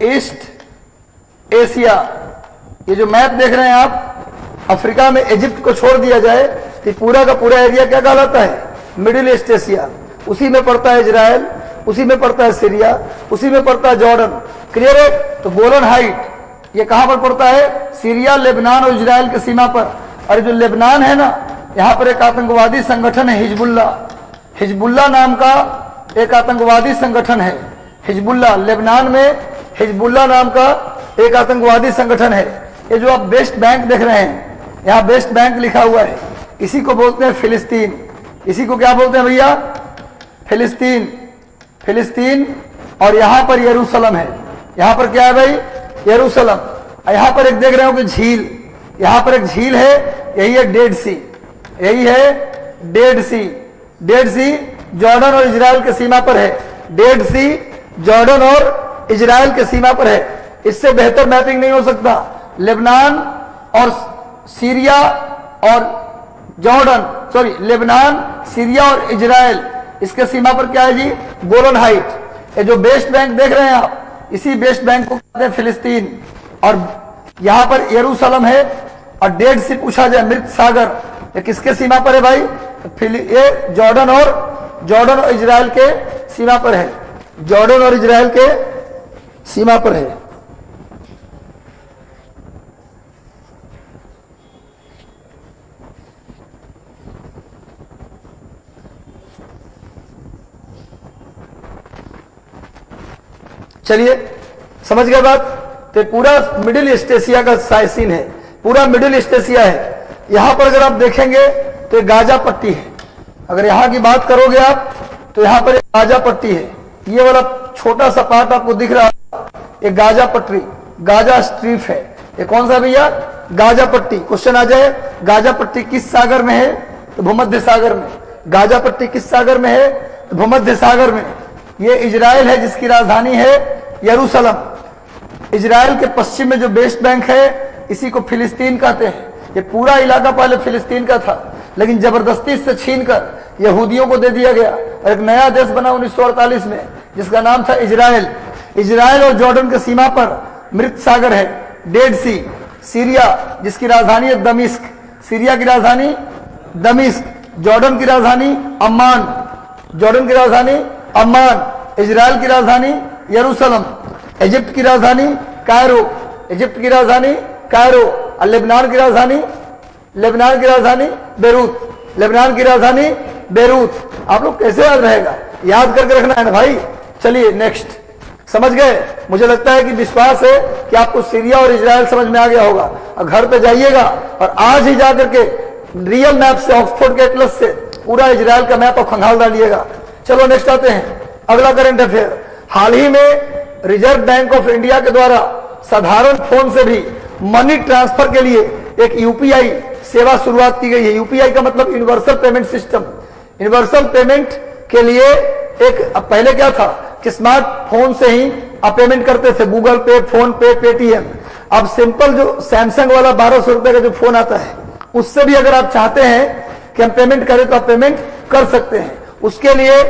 east Asia. ये जो मैप देख रहे हैं आप, अफ्रीका में इजिप्ट को छोड़ दिया जाए तो पूरा का पूरा एरिया क्या कहलाता है? Middle east Asia. उसी में पड़ता है इजराइल, उसी में पड़ता है सीरिया, उसी में पड़ता है जॉर्डन। क्लियर है? तो गोलन हाइट ये कहां पर पड़ता है? सीरिया, लेबनान और इजराइल की सीमा पर। और जो लेबनान है ना, यहां पर एक आतंकवादी संगठन है हिजबुल्ला, हिजबुल्ला नाम का एक आतंकवादी संगठन है। हिजबुल्ला, लेबनान में हिजबुल्ला नाम का एक आतंकवादी संगठन है। ये जो आप वेस्ट बैंक देख रहे हैं, यहाँ वेस्ट बैंक लिखा हुआ है, इसी को बोलते हैं फिलिस्तीन। इसी को क्या बोलते हैं भैया? फिलिस्तीन, फिलिस्तीन। और यहाँ पर यरूशलेम है, यहाँ पर क्या है भाई? यरूशलेम। यहाँ पर एक देख रहे हो कि झील, यहाँ पर एक झील है, यही है डेड सी, यही है डेड सी। डेड सी जॉर्डन और इजराइल के सीमा पर है, डेड सी जॉर्डन और इजराइल के सीमा पर है। इससे बेहतर मैपिंग नहीं हो सकता। लेबनान और सीरिया और जॉर्डन, सॉरी, लेबनान, सीरिया और इजराइल, इसके सीमा पर क्या है जी? गोलन हाइट। ये जो वेस्ट बैंक देख रहे हैं आप, इसी वेस्ट बैंक को कहते हैं फिलिस्तीन। और यहां पर यरूशलेम है। और डेड सी पूछा जाए, मृत सागर, ये किसके सीमा पर है भाई? ये जॉर्डन और इजराइल के सीमा पर है, जॉर्डन और इजराइल के सीमा पर है। चलिए, समझ गए बात? तो पूरा मिडिल ईस्ट एशिया का सीन है, पूरा मिडिल ईस्ट एशिया है। यहां पर अगर आप देखेंगे तो गाजा पट्टी है। अगर यहां की बात करोगे आप तो यहां पर एक गाजा पट्टी है। ये वाला छोटा सा पार्ट आपको दिख रहा है, ये गाजा पट्टी, गाजा स्ट्रिप है। ये कौन सा भैया? गाजा पट्टी। क्वेश्चन आ जाए, गाजा पट्टी किस सागर में है? तो भूमध्य सागर में। गाजा पट्टी किस सागर में है? तो भूमध्य सागर में। ये इजराइल है जिसकी राजधानी है यरूशलेम। इजराइल के पश्चिम में जो वेस्ट बैंक है, इसी को फिलिस्तीन कहते हैं। ये पूरा इलाका पहले फिलिस्तीन का था, लेकिन जबरदस्ती से छीनकर यहूदियों को दे दिया गया और एक नया देश बना 1948 में, जिसका नाम था इजराइल। इजराइल और जॉर्डन के सीमा पर मृत सागर है, डेड सी। सीरिया जिसकी राजधानी है दमिश्क, सीरिया की राजधानी दमिश्क। जॉर्डन की राजधानी अम्मान, जॉर्डन की राजधानी अम्मान। इजराइल की राजधानी यरूशलेम। इजिप्ट की राजधानी कायरो, इजिप्ट की राजधानी कायरो। और लेबनान की राजधानी, लेबनान की राजधानी बेरूत, लेबनान की राजधानी बेरूत। आप लोग कैसे याद रहेगा? याद करके रखना है ना भाई। चलिए नेक्स्ट, समझ गए? मुझे लगता है कि विश्वास है कि आपको सीरिया और इजराइल समझ में आ गया होगा। और घर पे जाइएगा और आज ही जाकर के रियल मैप से, ऑक्सफोर्ड के एटलस से पूरा इजराइल का मैप और खंगाल डालिएगा। चलो नेक्स्ट आते हैं, अगला करंट अफेयर। हाल ही में रिजर्व बैंक ऑफ इंडिया के द्वारा साधारण फोन से भी मनी ट्रांसफर के लिए एक यूपीआई सेवा शुरुआत की गई है। यूपीआई का मतलब universal payment system. Universal payment के लिए एक, पहले क्या था कि स्मार्टफोन से ही आप पेमेंट करते थे, गूगल पे, फोन पे, पेटीएम। अब सिंपल जो सैमसंग वाला 1200 रुपए का जो फोन आता है, उससे भी अगर आप चाहते हैं कि हम पेमेंट करें तो आप पेमेंट कर सकते हैं। उसके लिए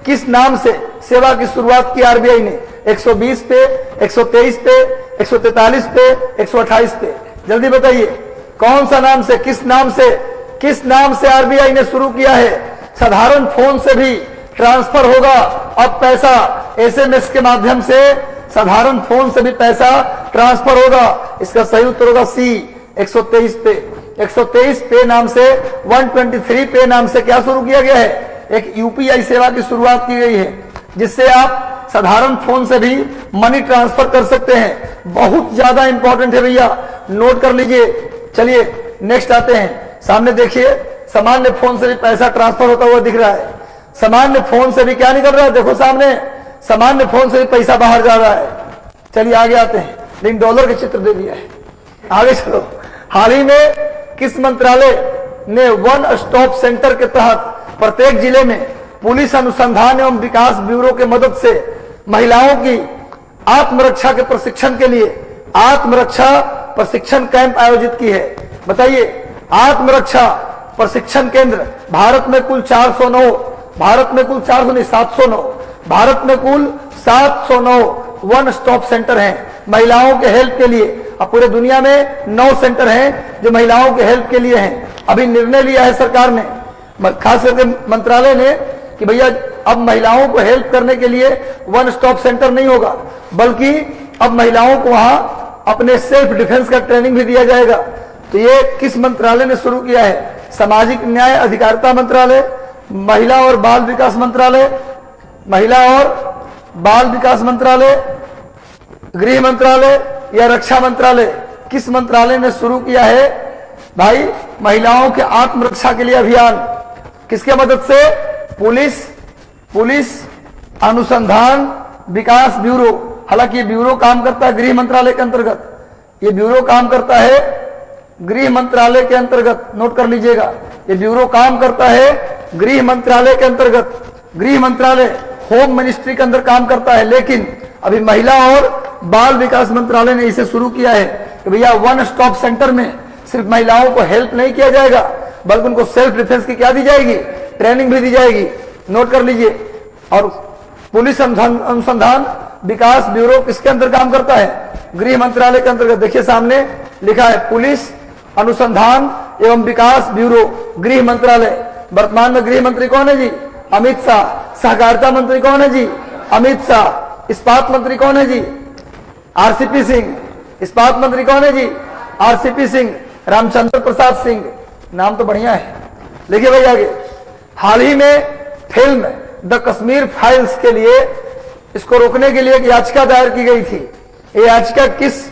किस नाम से सेवा की शुरुआत की आरबीआई ने? 120 पे, 123 पे, 143 पे, 128 पे, जल्दी बताइए कौन सा नाम से, किस नाम से आरबीआई ने शुरू किया है? साधारण फोन से भी ट्रांसफर होगा अब पैसा, एसएमएस के माध्यम से साधारण फोन से भी पैसा ट्रांसफर होगा। इसका सही उत्तर होगा सी, 123 पे। 123 पे नाम से, 123 पे नाम से क्या शुरू किया गया है? एक यूपीआई सेवा की शुरुआत की गई है, जिससे आप साधारण फोन से भी मनी ट्रांसफर कर सकते हैं। बहुत ज्यादा इंपॉर्टेंट है भैया, नोट कर लीजिए। चलिए नेक्स्ट आते हैं, सामने देखिए, सामान्य फोन से भी पैसा ट्रांसफर होता हुआ दिख रहा है। सामान्य फोन से भी क्या निकल रहा है? देखो सामने, सामान्य फोन से भी पैसा बाहर जा रहा है। चलिए आगे आते हैं, लेकिन डॉलर का चित्र दे दिया है। आगे चलो, हाल ही में किस मंत्रालय ने वन स्टॉप सेंटर के तहत प्रत्येक जिले में पुलिस अनुसंधान एवं विकास ब्यूरो के मदद से महिलाओं की आत्मरक्षा के प्रशिक्षण के लिए आत्मरक्षा प्रशिक्षण कैंप आयोजित की है? बताइए, आत्मरक्षा प्रशिक्षण केंद्र भारत में कुल 409, भारत में कुल 400 नहीं 709, भारत में कुल 709 वन स्टॉप सेंटर हैं महिलाओं के हेल्प के लिए। अब पूरे दुनिया में 9 सेंटर हैं जो महिलाओं के हेल्प के लिए हैं। अभी निर्णय लिया है सरकार ने, खास करके मंत्रालय ने, कि भैया अब महिलाओं को हेल्प करने के लिए वन स्टॉप सेंटर नहीं होगा, बल्कि अब महिलाओं को वहां अपने सेल्फ डिफेंस का ट्रेनिंग भी दिया जाएगा। तो ये किस मंत्रालय ने शुरू किया है? सामाजिक न्याय अधिकारिता मंत्रालय, महिला और बाल विकास मंत्रालय, महिला और बाल विकास मंत्रालय, गृह मंत्रालय या रक्षा मंत्रालय? किस मंत्रालय ने शुरू किया है भाई महिलाओं के आत्मरक्षा के लिए अभियान? किसके मदद से? पुलिस अनुसंधान विकास ब्यूरो। हालांकि ये ब्यूरो काम करता है गृह मंत्रालय के अंतर्गत, ये ब्यूरो काम करता है गृह मंत्रालय के अंतर्गत, नोट कर लीजिएगा, ये ब्यूरो काम करता है गृह मंत्रालय के अंतर्गत। गृह मंत्रालय होम मिनिस्ट्री के अंदर काम करता है, लेकिन अभी महिला और बाल विकास मंत्रालय ने इसे शुरू किया है कि भैया वन स्टॉप सेंटर में सिर्फ महिलाओं को हेल्प नहीं किया जाएगा, बल्कि उनको सेल्फ डिफेंस की क्या दी जाएगी? ट्रेनिंग भी दी जाएगी। नोट कर लीजिए। और पुलिस अनुसंधान विकास ब्यूरो किसके अंदर काम करता है? गृह मंत्रालय के अंतर्गत। देखिए सामने लिखा है पुलिस अनुसंधान एवं विकास ब्यूरो, गृह मंत्रालय। वर्तमान में गृह मंत्री कौन है जी? अमित शाह। सहकारिता मंत्री कौन है जी? अमित शाह। इस्पात मंत्री कौन है जी? आरसीपी सिंह। इस्पात मंत्री कौन है जी? आरसीपी सिंह, रामचंद्र प्रसाद सिंह। नाम तो बढ़िया है। देखिए भाई आगे, हाल ही में फिल्म द कश्मीर फाइल्स के लिए, इसको रोकने के लिए एक याचिका दायर की गई थी। ये याचिका किस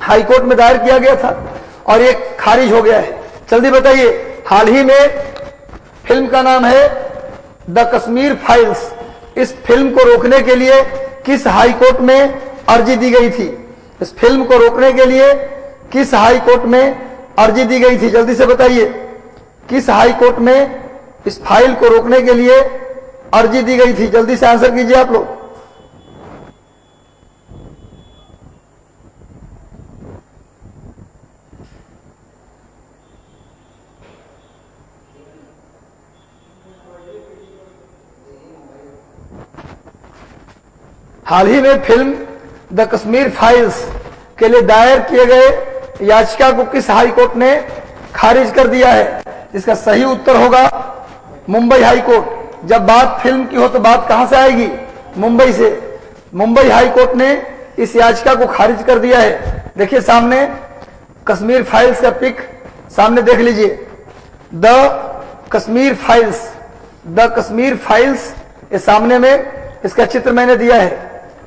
हाईकोर्ट में दायर किया गया था और ये खारिज हो गया है? जल्दी बताइए। हाल ही में फिल्म का नाम है द कश्मीर फाइल्स। इस फिल्म को रोकने के लिए किस हाईकोर्ट में अर्जी दी गई थी? इस फिल्म को रोकने के लिए किस हाईकोर्ट में अर्जी दी गई थी? जल्दी से बताइए, किस हाईकोर्ट में इस फाइल को रोकने के लिए अर्जी दी गई थी? जल्दी से आंसर कीजिए आप लोग। हाल ही में फिल्म द कश्मीर फाइल्स के लिए दायर किए गए याचिका को किस हाईकोर्ट ने खारिज कर दिया है? इसका सही उत्तर होगा मुंबई हाईकोर्ट। जब बात फिल्म की हो तो बात कहां से आएगी? मुंबई से। मुंबई हाईकोर्ट ने इस याचिका को खारिज कर दिया है। देखिए सामने कश्मीर फाइल्स का पिक सामने देख लीजिए, the Kashmir files, the Kashmir files, ये सामने में इसका चित्र मैंने दिया है।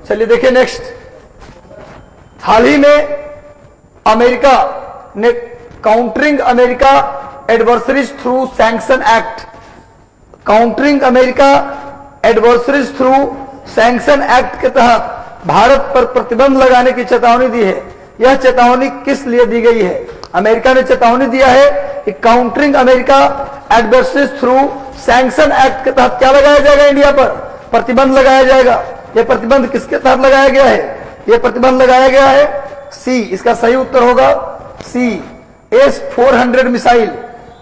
चलिए देखिए नेक्स्ट, हाल ही में अमेरिका ने countering America adversaries through sanction act, countering America adversaries through sanction act के तहत भारत पर प्रतिबंध लगाने की चेतावनी दी है। यह चेतावनी किस लिए दी गई है? अमेरिका ने चेतावनी दिया है कि countering America adversaries through sanction act के तहत क्या लगाया जाएगा? इंडिया पर प्रतिबंध लगाया जाएगा। यह प्रतिबंध किसके तहत लगाया गया है? यह प्रतिबंध लगाया गया है सी, इसका सही उत्तर होगा सी, S-400 मिसाइल।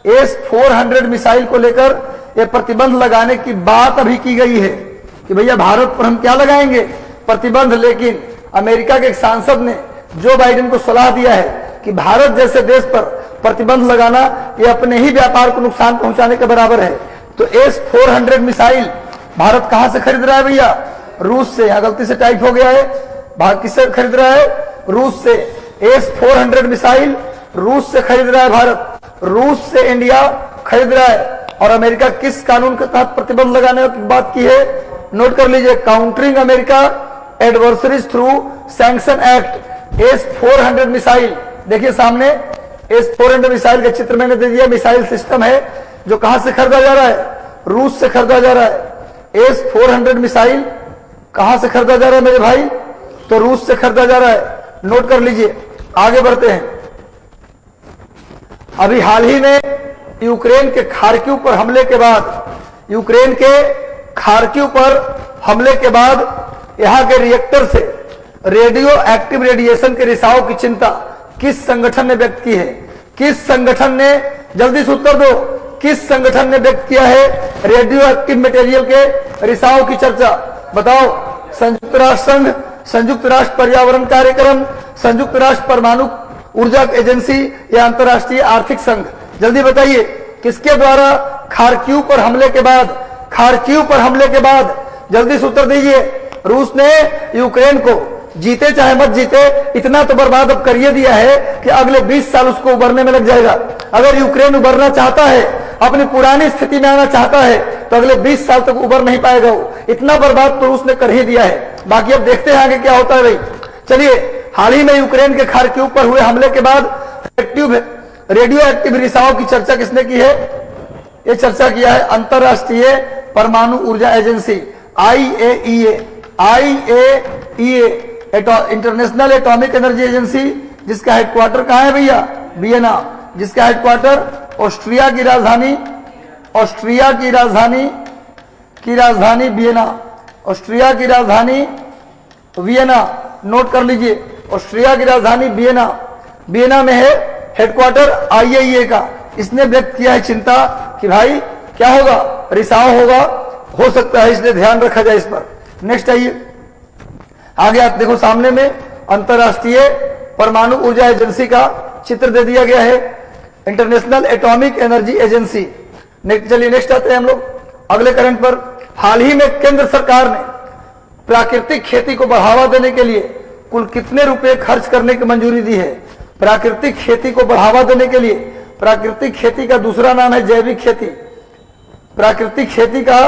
S-400 मिसाइल को लेकर यह प्रतिबंध लगाने की बात अभी की गई है कि भैया भारत पर हम क्या लगाएंगे? प्रतिबंध। लेकिन अमेरिका के एक सांसद ने जो बाइडेन को सलाह दिया है कि भारत जैसे देश पर प्रतिबंध लगाना यह अपने ही व्यापार को नुकसान पहुंचाने के बराबर है। तो S-400 मिसाइल भारत कहां से खरीद रहा है भैया? रूस से। यहां गलती से टाइप हो गया है, भारत किससे खरीद रहा है? रूस से। S-400 मिसाइल रूस से खरीद रहा है भारत, रूस से इंडिया खरीद रहा है। और अमेरिका किस कानून के तहत प्रतिबंध लगाने की बात की है? नोट कर लीजिए, countering America adversaries through sanction act. S-400 missile देखिए सामने, S-400 मिसाइल का चित्र मैंने दे दिया। मिसाइल सिस्टम है जो कहां से खरीदा जा रहा है? रूस से खरीदा जा रहा है। S-400 मिसाइल कहां से खरीदा जा रहा है मेरे भाई? तो रूस से खरीदा जा रहा है। नोट कर लीजिए, आगे बढ़ते हैं। अभी हाल ही में यूक्रेन के खार्किव पर हमले के बाद, यूक्रेन के खार्किव पर हमले के बाद यहां के रिएक्टर से रेडियो एक्टिव रेडिएशन के रिसाव की चिंता किस संगठन ने व्यक्त की है? किस संगठन ने, जल्दी से उत्तर दो, किस संगठन ने व्यक्त किया है रेडियो एक्टिव मटेरियल के रिसाव की चर्चा? बताओ। संयुक्त राष्ट्र संघ, संयुक्त राष्ट्र पर्यावरण कार्यक्रम, संयुक्त राष्ट्र परमाणु ऊर्जा एजेंसी या अंतरराष्ट्रीय आर्थिक संघ? जल्दी बताइए किसके द्वारा खार्किव पर हमले के बाद, खार्किव पर हमले के बाद जल्दी से उत्तर दीजिए। रूस ने यूक्रेन को जीते चाहे मत जीते इतना तो बर्बाद अब करिए दिया है कि अगले 20 साल उसको उबरने में लग जाएगा। अगर यूक्रेन उबरना चाहता है, अपनी पुरानी स्थिति में आना चाहता है, तो अगले 20 साल तक उबर नहीं पाएगा वो। इतना बर्बाद तो रूस ने कर ही दिया है। बाकी अब देखते हैं आगे क्या होता है भाई। चलिए, हाल ही में यूक्रेन के खार्किव पर हुए हमले के बाद रेडियो एक्टिव रिसाव की चर्चा किसने की है? ये चर्चा किया है अंतरराष्ट्रीय परमाणु ऊर्जा agency IAEA, international atomic energy agency, जिसका हेडक्वार्टर कहां है भैया? वियना। जिसका हेडक्वार्टर ऑस्ट्रिया की राजधानी, ऑस्ट्रिया की राजधानी वियना, ऑस्ट्रिया की राजधानी वियना। नोट कर लीजिए, ऑस्ट्रिया की राजधानी वियना, वियना में है हेडक्वार्टर IAEA का। इसने व्यक्त किया है चिंता कि भाई क्या होगा? रिसाव होगा, हो सकता है, इसलिए ध्यान रखा जाए इस पर। नेक्स्ट आइए, आगे आप देखो सामने में अंतरराष्ट्रीय परमाणु ऊर्जा एजेंसी का चित्र दे दिया गया है, इंटरनेशनल एटॉमिक एनर्जी एजेंसी। चलिए नेक्स्ट आते हैं हम लोग अगले करंट पर। हाल ही में केंद्र सरकार ने प्राकृतिक खेती को बढ़ावा देने के लिए कुल कितने रुपए खर्च करने की मंजूरी दी है? प्राकृतिक खेती को बढ़ावा देने के लिए, प्राकृतिक खेती का दूसरा नाम है जैविक खेती। प्राकृतिक खेती का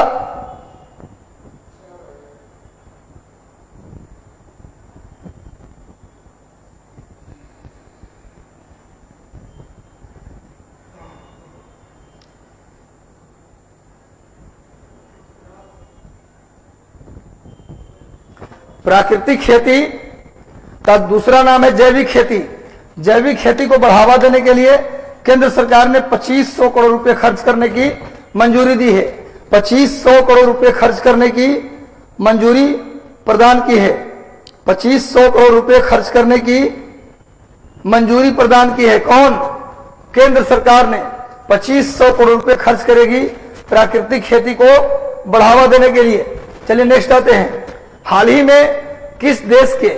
प्राकृतिक खेती का दूसरा नाम है जैविक खेती। जैविक खेती को बढ़ावा देने के लिए केंद्र सरकार ने 2500 करोड़ रुपए खर्च करने की मंजूरी दी है। 2500 करोड़ रुपए खर्च करने की मंजूरी प्रदान की है। 2500 करोड़ रुपए खर्च करने की मंजूरी प्रदान की है। कौन? केंद्र सरकार ने 2500 करोड़ रुपए खर्च करेगी प्राकृतिक खेती को बढ़ावा देने के लिए। चलिए नेक्स्ट आते हैं। हाल ही में किस देश के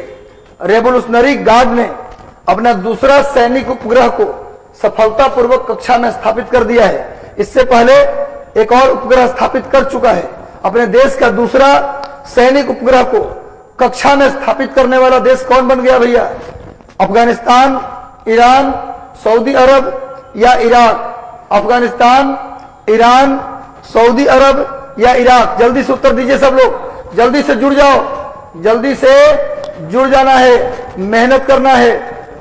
रेवोल्यूशनरी गार्ड ने अपना दूसरा सैनिक उपग्रह को सफलतापूर्वक कक्षा में स्थापित कर दिया है? इससे पहले एक और उपग्रह स्थापित कर चुका है। अपने देश का दूसरा सैनिक उपग्रह को कक्षा में स्थापित करने वाला देश कौन बन गया भैया? अफगानिस्तान, ईरान, सऊदी अरब या इराक? अफगानिस्तान, ईरान, सऊदी अरब या इराक? जल्दी से उत्तर दीजिए सब लोग, जल्दी से जुड़ जाओ, जल्दी से जुड़ जाना है, मेहनत करना है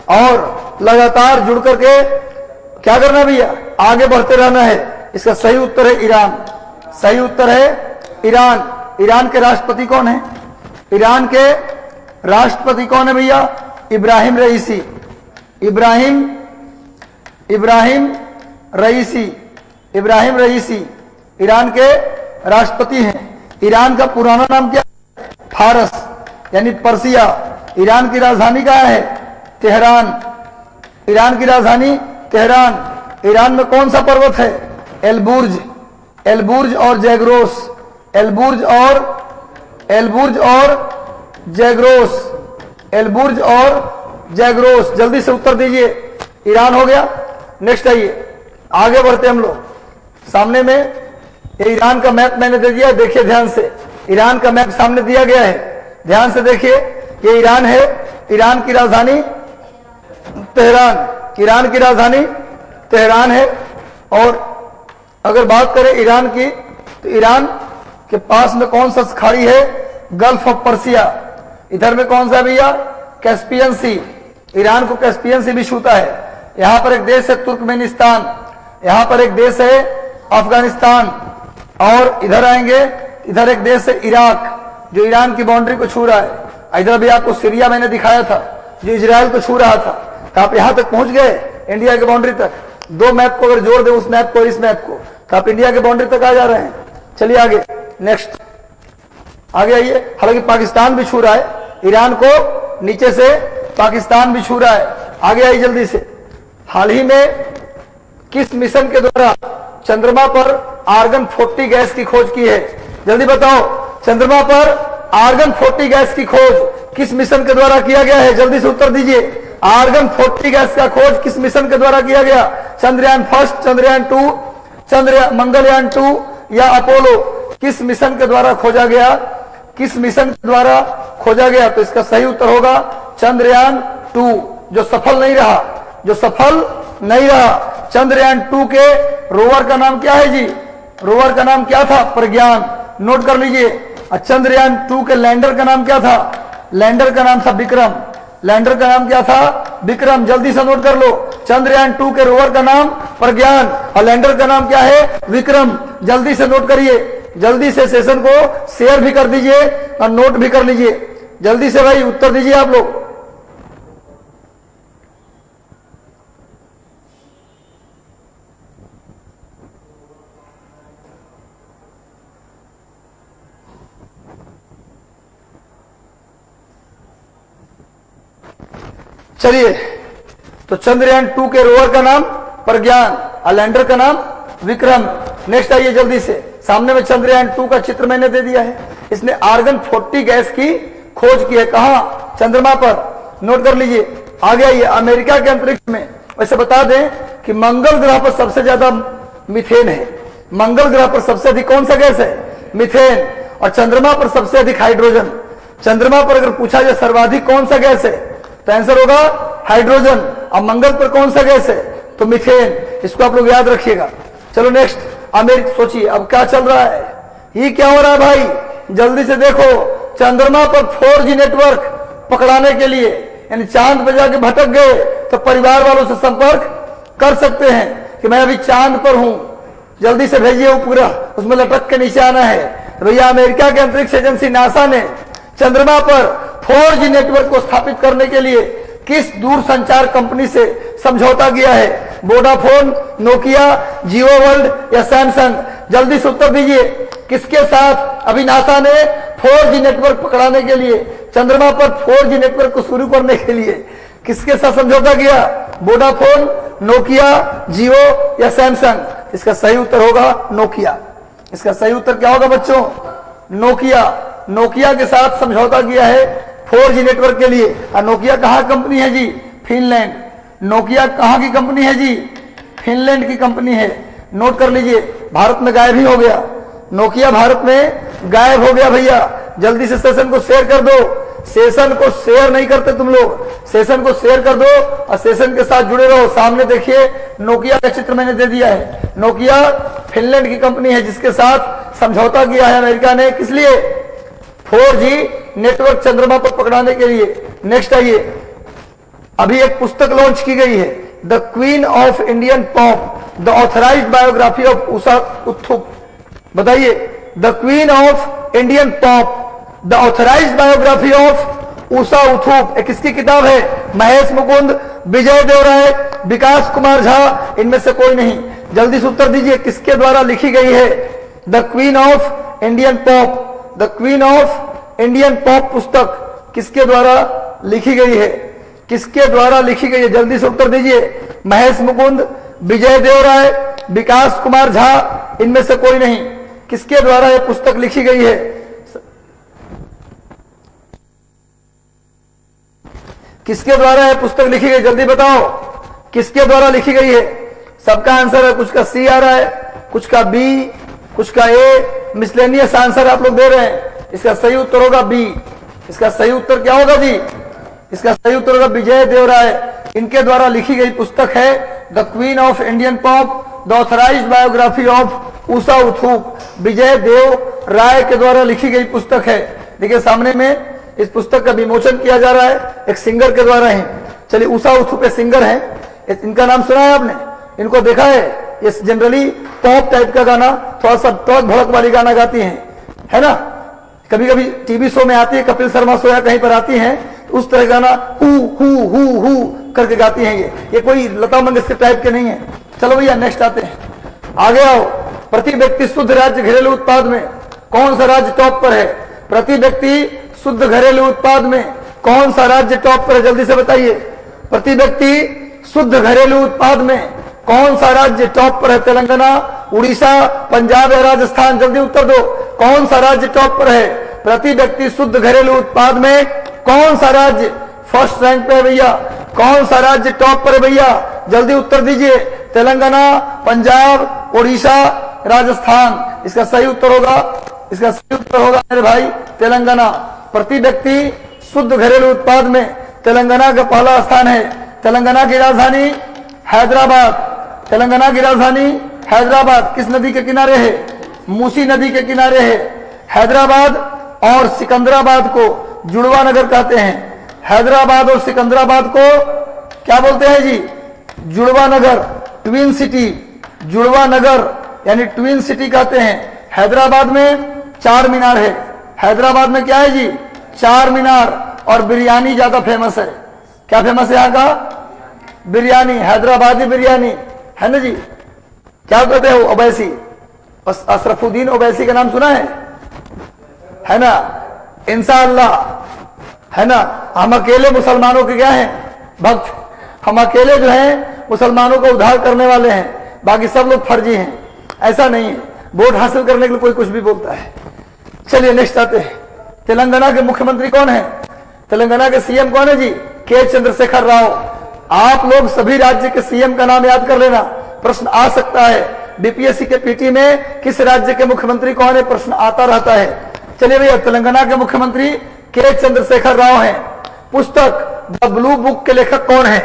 और लगातार जुड़ करके क्या करना भैया? आगे बढ़ते रहना है। इसका सही उत्तर है ईरान। सही उत्तर है ईरान। ईरान के राष्ट्रपति कौन है? ईरान के राष्ट्रपति कौन है भैया? इब्राहिम रईसी। इब्राहिम रईसी। इब्राहिम रईसी ईरान के राष्ट्रपति हैं। ईरान का पुराना नाम क्या है? फारस यानी पर्सिया। ईरान की राजधानी कहाँ है? तेहरान। ईरान की राजधानी तेहरान। ईरान में कौन सा पर्वत है? एलबुर्ज। एलबुर्ज और जैग्रोस। एलबुर्ज और जैग्रोस। एलबुर्ज और जैग्रोस। जल्दी से उत्तर दीजिए। ईरान हो गया। नेक्स्ट आइए, आगे बढ़ते हम लोग। सामने में ये ईरान का मैप मैंने दे दिया, देखिए ध्यान से। ईरान का मैप सामने दिया गया है, ध्यान से देखिए। ये ईरान है। ईरान की राजधानी तेहरान। ईरान की राजधानी तेहरान है। और अगर बात करें ईरान की, तो ईरान के पास में कौन सा खाड़ी है? Gulf of Persia. इधर में कौन सा भैया? कैस्पियन सी। ईरान को कैस्पियन सी भी छूता है। यहां पर एक देश है तुर्कमेनिस्तान। यहां पर एक देश है अफगानिस्तान। और इधर आएंगे, इधर एक देश है इराक, जो ईरान की बाउंड्री को छू रहा है। इधर भी आपको सीरिया मैंने दिखाया था, जो इजराइल को छू रहा था। तो आप यहां तक पहुंच गए, इंडिया की बाउंड्री तक। दो मैप को अगर जोड़ दे, उस मैप को और इस मैप को, तो आप इंडिया की बाउंड्री तक आ जा रहे हैं। चलिए आगे, नेक्स्ट आगे आइए। हालांकि पाकिस्तान भी छू रहा है ईरान को, नीचे से पाकिस्तान भी छू रहा है। आगे आइए जल्दी से। हाल ही में किस मिशन के द्वारा चंद्रमा पर आर्गन 40 गैस की खोज की है? जल्दी बताओ, चंद्रमा पर आर्गन 40 गैस की खोज किस मिशन के द्वारा किया गया है? जल्दी से उत्तर दीजिए। आर्गन 40 गैस का खोज किस मिशन के द्वारा किया गया? चंद्रयान फर्स्ट, चंद्रयान 2, मंगलयान 2 या अपोलो? किस मिशन के द्वारा खोजा गया? किस मिशन के द्वारा खोजा गया? तो इसका सही उत्तर होगा चंद्रयान 2, जो सफल नहीं रहा। जो सफल नहीं रहा। चंद्रयान 2 के रोवर का नाम क्या है जी? रोवर का नाम क्या था? प्रज्ञान। नोट कर लीजिए। चंद्रयान 2 के लैंडर का नाम क्या था? लैंडर का नाम था विक्रम। लैंडर का नाम क्या था? विक्रम। जल्दी से नोट कर लो। चंद्रयान 2 के रोवर का नाम प्रज्ञान और लैंडर का नाम क्या है? विक्रम। जल्दी से नोट करिए। जल्दी से सेशन को शेयर भी कर दीजिए और नोट भी कर लीजिए। जल्दी से भाई उत्तर दीजिए आप लोग। चलिए, तो चंद्रयान 2 के रोवर का नाम प्रज्ञान और लैंडर का नाम विक्रम। नेक्स्ट आइए जल्दी से। सामने में चंद्रयान 2 का चित्र मैंने दे दिया है। इसने आर्गन 40 गैस की खोज की है। कहां? चंद्रमा पर। नोट कर लीजिए। आगे आइए, अमेरिका के अंतरिक्ष में। वैसे बता दें कि मंगल ग्रह पर सबसे ज्यादा मिथेन है। मंगल ग्रह पर सबसे अधिक कौन सा गैस है? मिथेन। और चंद्रमा पर सबसे अधिक हाइड्रोजन। चंद्रमा पर अगर पूछा जाए सर्वाधिक कौन सा गैस है, तो आंसर होगा हाइड्रोजन। और मंगल पर कौन सा गैस है? तो मिथेन। इसको आप लोग याद रखिएगा। चलो नेक्स्ट, अमेरिका। सोचिए अब क्या चल रहा है, ये क्या हो रहा है भाई? जल्दी से देखो। चंद्रमा पर 4G नेटवर्क पकड़ाने के लिए, यानी चांद पे जाके भटक गए तो परिवार वालों से संपर्क कर सकते हैं कि मैं अभी चांद पर हूं, जल्दी से भेजिए उपग्रह, उसमें लटक के नीचे आना है। तो भैया अमेरिका के अंतरिक्ष एजेंसी नासा ने चंद्रमा पर 4G नेटवर्क को स्थापित करने के लिए किस दूरसंचार कंपनी से समझौता किया है? वोडाफोन, नोकिया, जियो वर्ल्ड या सैमसंग? जल्दी से उत्तर दीजिए। किसके साथ अभी नासा ने 4G नेटवर्क पकड़ाने के लिए, चंद्रमा पर 4G नेटवर्क को शुरू करने के लिए किसके साथ समझौता किया? वोडाफोन, नोकिया, जियो या सैमसंग? इसका सही उत्तर होगा नोकिया। इसका सही उत्तर क्या होगा बच्चों? नोकिया। नोकिया के साथ समझौता किया है 4G नेटवर्क के लिए। और नोकिया कहां कंपनी है जी? फिनलैंड। नोकिया कहां की कंपनी है जी? फिनलैंड की कंपनी है। नोट कर लीजिए। भारत में गायब ही हो गया। नोकिया भारत में गायब हो गया भैया। जल्दी से सेशन को शेयर कर दो। सेशन को शेयर नहीं करते तुम लोग, सेशन को शेयर कर दो और सेशन के साथ जुड़े रहो। सामने देखिए नोकिया का चित्र मैंने दे दिया है। नोकिया फिनलैंड की कंपनी है जिसके साथ समझौता किया है अमेरिका ने। किस लिए? 4G नेटवर्क चंद्रमा पर पकड़ाने के लिए। नेक्स्ट आइए, अभी एक पुस्तक लॉन्च की गई है, the queen of Indian pop. The authorised biography of Usha Uthup. बताइए, the queen of Indian pop, the authorised biography of Usha Uthup एक किसकी किताब है? महेश मुकुंद, विजय देवराय, विकास कुमार झा, इनमें से कोई नहीं। जल्दी से उत्तर दीजिए, किसके द्वारा लिखी गई है? The queen of Indian pop, the queen of Indian pop पुस्तक किसके द्वारा लिखी गई है? किसके द्वारा लिखी गई है? जल्दी से उत्तर दीजिए। महेश मुकुंद, विजय देवराय, विकास कुमार झा, इनमें से कोई नहीं। किसके द्वारा यह पुस्तक लिखी गई है? किसके द्वारा यह पुस्तक लिखी गई? जल्दी बताओ, किसके द्वारा लिखी गई है? सबका आंसर है, कुछ का सी आ रहा है, कुछ का बी, कुछ का ए, मिसलेनियस आंसर आप लोग दे रहे हैं। इसका सही उत्तर होगा बी। इसका सही उत्तर क्या होगा जी? इसका सही उत्तर होगा विजय देवराय। इनके द्वारा लिखी गई पुस्तक है the queen of Indian pop, the authorised biography of Usha Uthup. Vijay Dev Rai के द्वारा लिखी गई पुस्तक है। देखिए सामने में इस पुस्तक का विमोचन किया जा रहा है, एक सिंगर के द्वारा है। चलिए, उषा उत्थुप सिंगर है, इनका नाम सुना है आपने? इनको देखा है? ये जनरली पॉप टाइप का गाना, थोड़ा सा तोड़ भड़क वाली गाना गाती हैं, है ना? कभी कभी टीवी शो में आती है, कपिल शर्मा शो या कहीं पर आती हैं, तो उस तरह गाना हु करके गाती हैं। ये कोई लता मंगेशकर टाइप के नहीं है। चलो भैया नेक्स्ट आते हैं, आगे आओ। प्रति व्यक्ति शुद्ध राज्य घरेलू उत्पाद में कौन सा राज्य टॉप पर है? प्रति व्यक्ति शुद्ध घरेलू उत्पाद में कौन सा राज्य टॉप पर है? जल्दी से बताइए। प्रति व्यक्ति शुद्ध घरेलू उत्पाद में कौन सा राज्य टॉप पर है? तेलंगाना, उड़ीसा, पंजाब या राजस्थान? जल्दी उत्तर दो, कौन सा राज्य टॉप पर है? प्रति व्यक्ति शुद्ध घरेलू उत्पाद में कौन सा राज्य फर्स्ट रैंक पे है भैया? कौन सा राज्य टॉप पर है भैया? जल्दी उत्तर दीजिए। तेलंगाना, पंजाब, उड़ीसा, राजस्थान? इसका सही उत्तर होगा, इसका सही उत्तर होगा मेरे भाई तेलंगाना। प्रति व्यक्ति शुद्ध घरेलू उत्पाद में तेलंगाना का पहला स्थान है। तेलंगाना की राजधानी हैदराबाद, तेलंगाना की राजधानी हैदराबाद किस नदी के किनारे है? मूसी नदी के किनारे है। हैदराबाद और सिकंदराबाद को जुड़वा नगर कहते हैं। हैदराबाद और सिकंदराबाद को क्या बोलते हैं जी? जुड़वा नगर, ट्विन सिटी, जुड़वा नगर यानी ट्विन सिटी कहते हैं। हैदराबाद में चार मीनार है। हैदराबाद में क्या है जी? चार मीनार। और बिरयानी ज्यादा फेमस है। क्या फेमस है यहाँ का? बिरयानी, हैदराबादी बिरयानी, है ना जी? क्या कहते हो? ओवैसी, अशरफुद्दीन ओवैसी का नाम सुना है ना? इंशाअल्लाह, है ना? हम अकेले मुसलमानों के क्या हैं? भक्त। हम अकेले जो हैं मुसलमानों को उद्धार करने वाले हैं, बाकी सब लोग फर्जी हैं। ऐसा नहीं है, वोट हासिल करने के लिए कोई कुछ भी बोलता है। चलिए नेक्स्ट आते हैं। तेलंगाना के मुख्यमंत्री कौन है? तेलंगाना के सीएम कौन है जी? के चंद्रशेखर राव। आप लोग सभी राज्य के सीएम का नाम याद कर लेना, प्रश्न आ सकता है। बीपीएससी के पीटी में किस राज्य के मुख्यमंत्री कौन है प्रश्न आता रहता है। चलिए भैया, तेलंगाना के मुख्यमंत्री के चंद्रशेखर राव हैं। पुस्तक द ब्लू बुक के लेखक कौन है?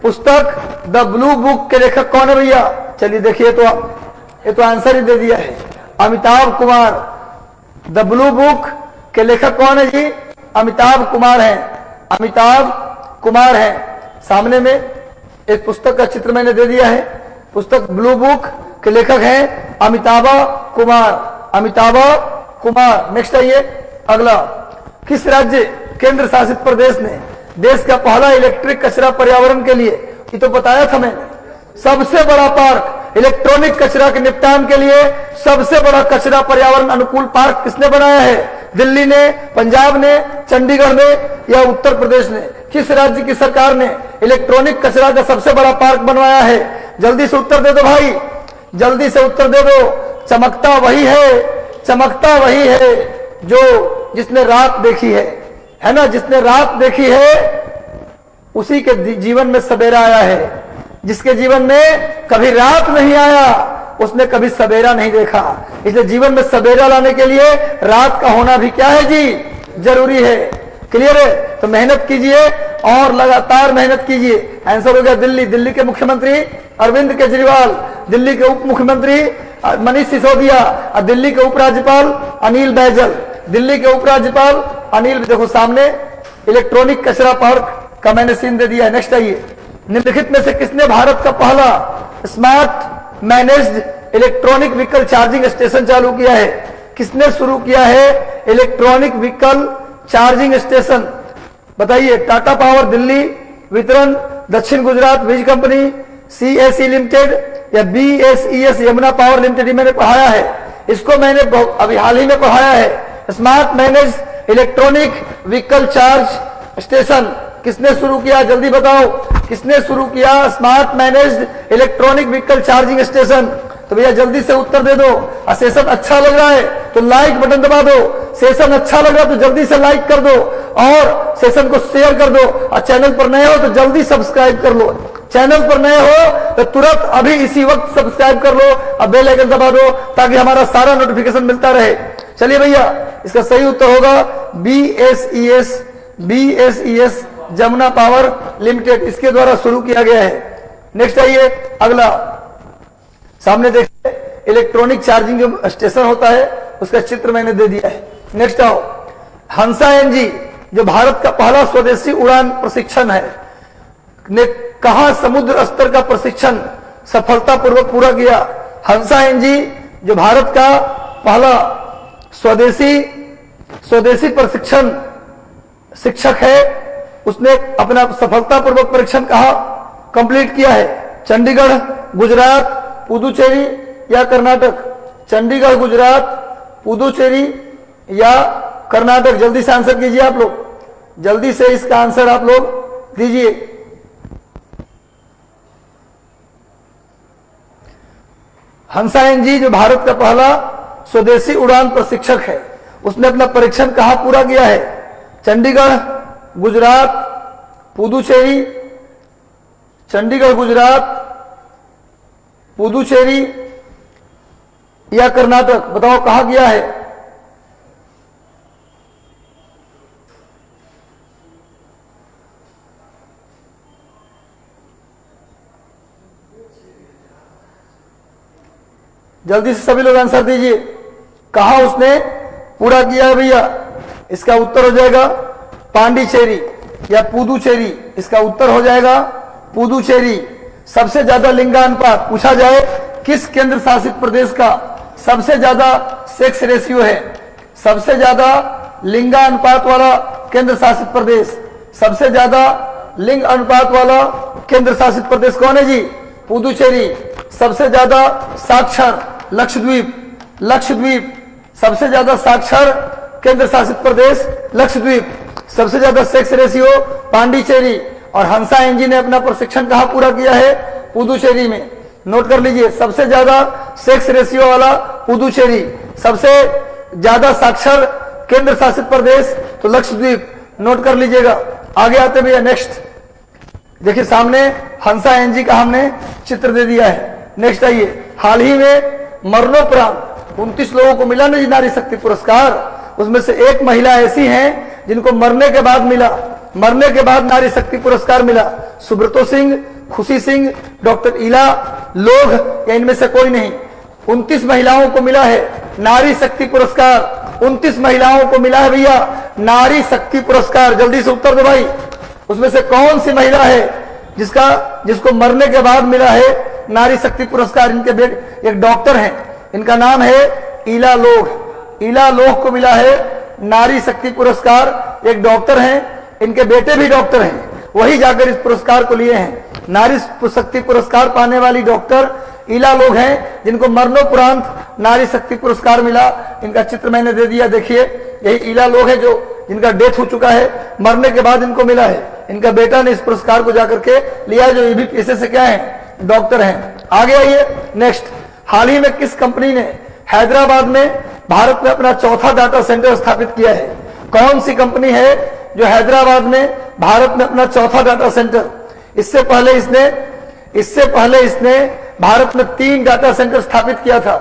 पुस्तक द ब्लू बुक के लेखक कौन है भैया? चलिए देखिए, तो ये तो आंसर ही दे दिया है, Amitabh Kumar. The blue book के लेखक कौन है जी? अमिताभ कुमार हैं। अमिताभ कुमार हैं। सामने में एक पुस्तक का चित्र मैंने दे दिया है। पुस्तक ब्लू बुक के लेखक हैं अमिताभ कुमार। अमिताभ कुमार। नेक्स्ट आइए, अगला। किस राज्य केंद्र शासित प्रदेश ने देश का पहला इलेक्ट्रिक कचरा पर्यावरण के लिए, ये तो बताया था मैंने, सबसे बड़ा पार्क इलेक्ट्रॉनिक कचरा के निपटान के लिए सबसे बड़ा कचरा पर्यावरण अनुकूल पार्क किसने बनाया है? दिल्ली ने, पंजाब ने, चंडीगढ़ ने या उत्तर प्रदेश ने? किस राज्य की सरकार ने इलेक्ट्रॉनिक कचरा का सबसे बड़ा पार्क बनवाया है? जल्दी से उत्तर दे दो भाई, जल्दी से उत्तर दे दो। चमकता वही है, चमकता वही है जो जिसने रात देखी है ना? जिसने रात देखी है उसी के जीवन में सवेरा आया है। जिसके जीवन में कभी रात नहीं आया उसने कभी सवेरा नहीं देखा। इसलिए जीवन में सवेरा लाने के लिए रात का होना भी क्या है जी? जरूरी है। क्लियर है? तो मेहनत कीजिए और लगातार मेहनत कीजिए। आंसर हो गया दिल्ली। दिल्ली के मुख्यमंत्री अरविंद केजरीवाल, दिल्ली के उप मुख्यमंत्री मनीष सिसोदिया और दिल्ली के उपराज्यपाल अनिल बैजल। दिल्ली के उपराज्यपाल अनिल, देखो सामने इलेक्ट्रॉनिक कचरा पार्क का मैंने सीन दे दिया है। नेक्स्ट आइए। निम्नलिखित में से किसने भारत का पहला smart managed electronic vehicle charging station चालू किया है? किसने शुरू किया है इलेक्ट्रॉनिक व्हीकल चार्जिंग स्टेशन? बताइए। टाटा पावर दिल्ली वितरण, दक्षिण गुजरात वीज कंपनी, सीएसई लिमिटेड या बीएसईएस यमुना पावर लिमिटेड? मैंने पढ़ाया है इसको, मैंने अभी हाल ही में पढ़ाया है। Smart manage electronic vehicle charge station किसने शुरू किया? जल्दी बताओ, किसने शुरू किया smart managed electronic vehicle charging station? तो भैया जल्दी से उत्तर दे दो। और सेशन अच्छा लग रहा है तो लाइक बटन दबा दो। सेशन अच्छा लग रहा है तो जल्दी से लाइक कर दो और सेशन को शेयर कर दो। और चैनल पर नए हो तो जल्दी सब्सक्राइब कर लो। चैनल पर नए हो तो तुरंत अभी इसी वक्त सब्सक्राइब कर लो और बेल आइकन दबा दो ताकि हमारा सारा नोटिफिकेशन मिलता रहे। चलिए भैया, इसका सही उत्तर होगा बीएसईएस जमुना पावर लिमिटेड, इसके द्वारा शुरू किया गया है। नेक्स्ट आइए, अगला सामने देखिए, इलेक्ट्रॉनिक चार्जिंग जो स्टेशन होता है उसका चित्र मैंने दे दिया है। नेक्स्ट आओ, हंसा एनजी जो भारत का पहला स्वदेशी उड़ान प्रशिक्षण है ने कहां समुद्र स्तर का प्रशिक्षण सफलतापूर्वक पूरा किया? हंसा एनजी जो भारत का पहला स्वदेशी प्रशिक्षण शिक्षक है उसने अपना सफलतापूर्वक परीक्षण कहां कंप्लीट किया है? चंडीगढ़, गुजरात, पुदुचेरी या कर्नाटक? चंडीगढ़, गुजरात, पुदुचेरी या कर्नाटक? जल्दी से आंसर कीजिए आप लोग, जल्दी से इसका आंसर आप लोग दीजिए। हंसा एनजी जो भारत का पहला स्वदेशी उड़ान प्रशिक्षक है उसने अपना परीक्षण कहां पूरा किया है? चंडीगढ़, गुजरात, पुदुचेरी, चंडीगढ़, गुजरात, पुदुचेरी या कर्नाटक? बताओ कहां किया है? जल्दी से सभी लोग आंसर दीजिए, कहां उसने पूरा किया है भैया? इसका उत्तर हो जाएगा पांडिचेरी या पुदुचेरी। इसका उत्तर हो जाएगा पुदुचेरी। सबसे ज्यादा लिंगानुपात पूछा जाए किस केंद्र शासित प्रदेश का सबसे ज्यादा सेक्स रेशियो है? सबसे ज्यादा लिंगानुपात वाला केंद्र शासित प्रदेश, सबसे ज्यादा लिंग अनुपात वाला केंद्र शासित प्रदेश कौन है जी? पुदुचेरी। सबसे ज्यादा साक्षर लक्षद्वीप, लक्षद्वीप। सबसे ज्यादा साक्षर केंद्र शासित प्रदेश लक्षद्वीप। सबसे ज्यादा सेक्स रेशियो पांडिचेरी। और हंसा एनजी ने अपना प्रशिक्षण कहां पूरा किया है? पुदुचेरी में। नोट कर लीजिए, सबसे ज्यादा सेक्स रेशियो वाला पुदुचेरी, सबसे ज्यादा साक्षर केंद्र शासित प्रदेश तो लक्षद्वीप। नोट कर लीजिएगा। आगे आते भैया, नेक्स्ट देखिए, सामने हंसा एनजी का हमने चित्र दे दिया है। नेक्स्ट आइए, हाल ही में मरणोपरांत 29 लोगों को मिला ना नारी शक्ति पुरस्कार। उसमें से एक महिला ऐसी हैं जिनको मरने के बाद मिला, मरने के बाद नारी शक्ति पुरस्कार मिला। सुब्रतो सिंह, खुशी सिंह, डॉक्टर इला लोग या इनमें से कोई नहीं। 29 महिलाओं को मिला है नारी शक्ति पुरस्कार। 29 महिलाओं को मिला है भैया नारी शक्ति पुरस्कार। जल्दी से उत्तर दो भाई, उसमें से कौन सी महिला है जिसको मरने के बाद मिला है नारी शक्ति पुरस्कार? इनके एक डॉक्टर हैं, इनका नाम है इला लोग। इला लोग को मिला है नारी शक्ति पुरस्कार। एक डॉक्टर हैं, इनके बेटे भी डॉक्टर हैं, वही जाकर इस पुरस्कार को लिए हैं। नारी शक्ति पुरस्कार पाने वाली डॉक्टर इला लोग हैं जिनको मरणोपरांत नारी शक्ति पुरस्कार मिला। इनका चित्र मैंने दे दिया, देखिए यही इला लोग है जो जिनका डेथ हो चुका है, मरने के बाद इनको मिला है। इनका बेटा ने इस पुरस्कार को जाकर के लिया, जो ये भी पेशे से क्या है? डॉक्टर हैं। आगे आइए, नेक्स्ट, हाल ही में किस कंपनी ने हैदराबाद में भारत में अपना चौथा डाटा सेंटर स्थापित किया है? कौन सी कंपनी है जो हैदराबाद में भारत में अपना चौथा डाटा सेंटर? इससे पहले इसने भारत में 3 डाटा सेंटर स्थापित किया था।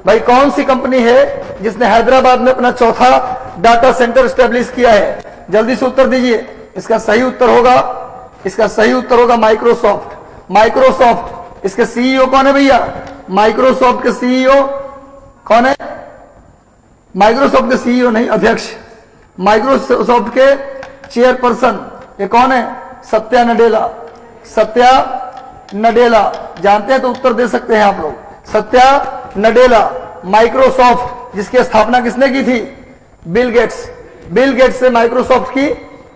भाई कौन सी कंपनी है जिसने हैदराबाद में अपना चौथा डाटा सेंटर स्टैब्लिश किया है? जल्दी से उत्तर दीजिए। इसका सही उत्तर होगा माइक्रोसॉफ्ट। माइक्रोसॉफ्ट, इसके सीईओ कौन है भैया? माइक्रोसॉफ्ट के सीईओ कौन है? माइक्रोसॉफ्ट के सीईओ नहीं, अध्यक्ष। माइक्रोसॉफ्ट के चेयरपर्सन ये कौन है? सत्या नडेला। सत्या नडेला, जानते हैं तो उत्तर दे सकते हैं आप लोग। सत्या नडेला, माइक्रोसॉफ्ट जिसकी स्थापना किसने की थी? बिल गेट्स से माइक्रोसॉफ्ट की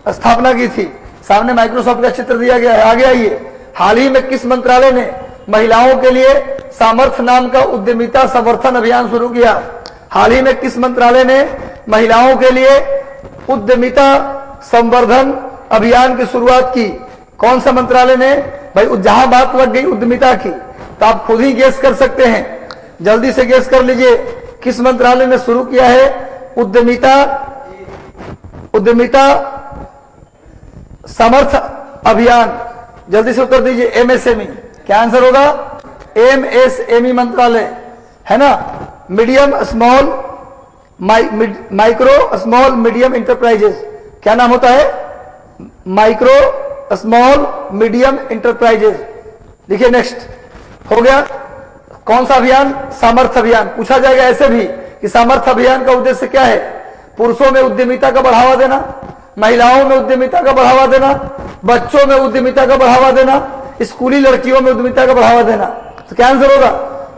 स्थापना की थी। सामने माइक्रोसॉफ्ट का चित्र दिया गया है। आगे आइए, हाल ही में किस मंत्रालय ने महिलाओं के लिए सामर्थ्य नाम का उद्यमिता संवर्धन अभियान शुरू किया? हाल ही में किस मंत्रालय ने महिलाओं के लिए उद्यमिता संवर्धन अभियान की शुरुआत की? कौन सा मंत्रालय ने? भाई जहां बात लग गई उद्यमिता की तो आप खुद ही गेस कर सकते हैं, जल्दी से गेस कर लीजिए किस मंत्रालय ने शुरू किया है उद्यमिता सामर्थ्य अभियान? जल्दी से उत्तर दीजिए। एमएसएमई। क्या आंसर होगा? एमएसएमई मंत्रालय है ना। Medium small micro small medium enterprises, क्या नाम होता है? Micro small medium enterprises. देखिए नेक्स्ट हो गया कौन सा अभियान? सामर्थ्य अभियान। पूछा जाएगा ऐसे भी कि सामर्थ्य अभियान का उद्देश्य क्या है? पुरुषों में उद्यमिता का बढ़ावा देना, महिलाओं में उद्यमिता का बढ़ावा देना, बच्चों में उद्यमिता का बढ़ावा देना, स्कूली लड़कियों में उद्यमिता का बढ़ावा देना। तो क्या आंसर होगा?